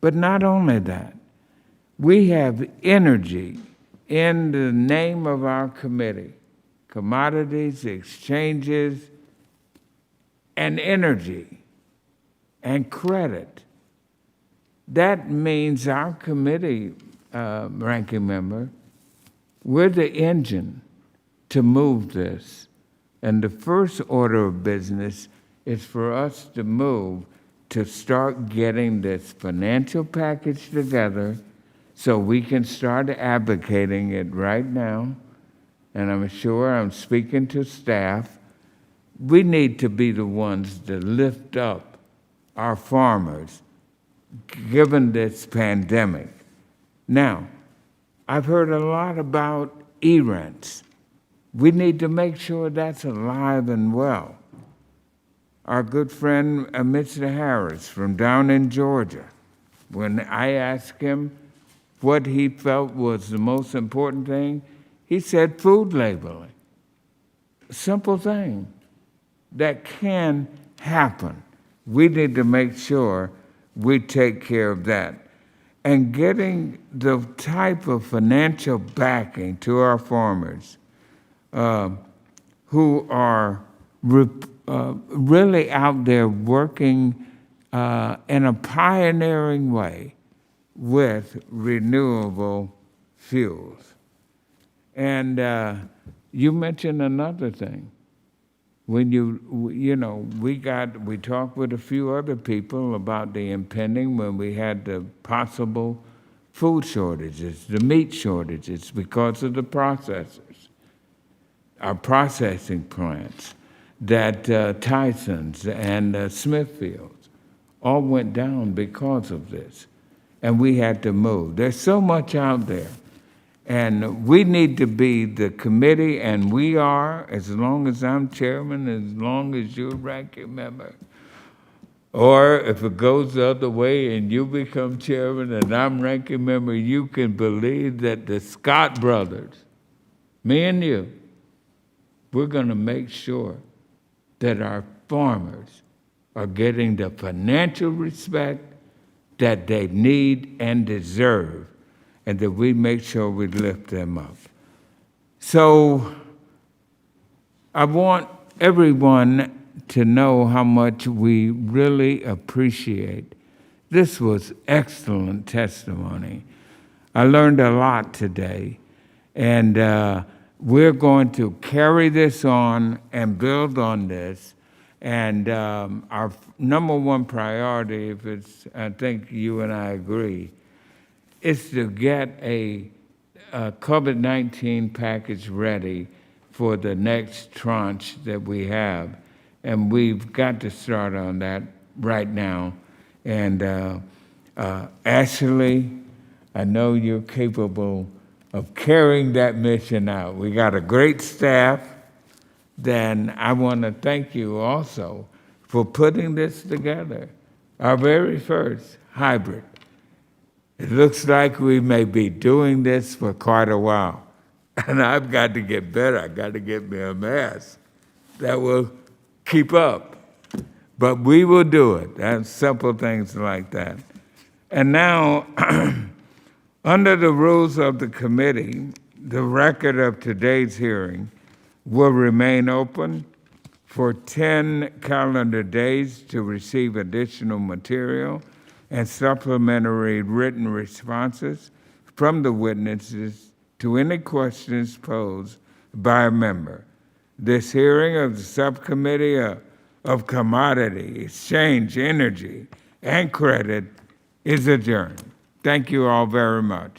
But not only that, we have energy in the name of our committee, commodities, exchanges, and energy, and credit. That means our committee, ranking member, we're the engine to move this. And the first order of business is for us to move to start getting this financial package together So we can start advocating it right now, and I'm sure I'm speaking to staff. We need to be the ones to lift up our farmers, given this pandemic. Now, I've heard a lot about e-rents. We need to make sure that's alive and well. Our good friend Mr. Harris from down in Georgia, when I asked him what he felt was the most important thing, he said food labeling. Simple thing that can happen. We need to make sure we take care of that. And getting the type of financial backing to our farmers who are really out there working in a pioneering way with renewable fuels. And you mentioned another thing. When we talked with a few other people about the impending when we had the possible food shortages, the meat shortages because of the processors, our processing plants, that Tyson's and Smithfield's all went down because of this. And we had to move. There's so much out there. And we need to be the committee, and we are, as long as I'm chairman, as long as you're ranking member. Or if it goes the other way and you become chairman and I'm ranking member, you can believe that the Scott brothers, me and you, we're going to make sure that our farmers are getting the financial respect that they need and deserve, and that we make sure we lift them up. So I want everyone to know how much we really appreciate. This was excellent testimony. I learned a lot today, and we're going to carry this on and build on this. And our number one priority, if it's, I think you and I agree, is to get a COVID-19 package ready for the next tranche that we have. And we've got to start on that right now. And Ashley, I know you're capable of carrying that mission out. We got a great staff. Then I want to thank you also for putting this together, our very first hybrid. It looks like we may be doing this for quite a while. And I've got to get better. I've got to get me a mask that will keep up. But we will do it. And simple things like that. And now, under the rules of the committee, the record of today's hearing will remain open for 10 calendar days to receive additional material and supplementary written responses from the witnesses to any questions posed by a member. This hearing of the Subcommittee of Commodity, Exchange, Energy, and Credit is adjourned. Thank you all very much.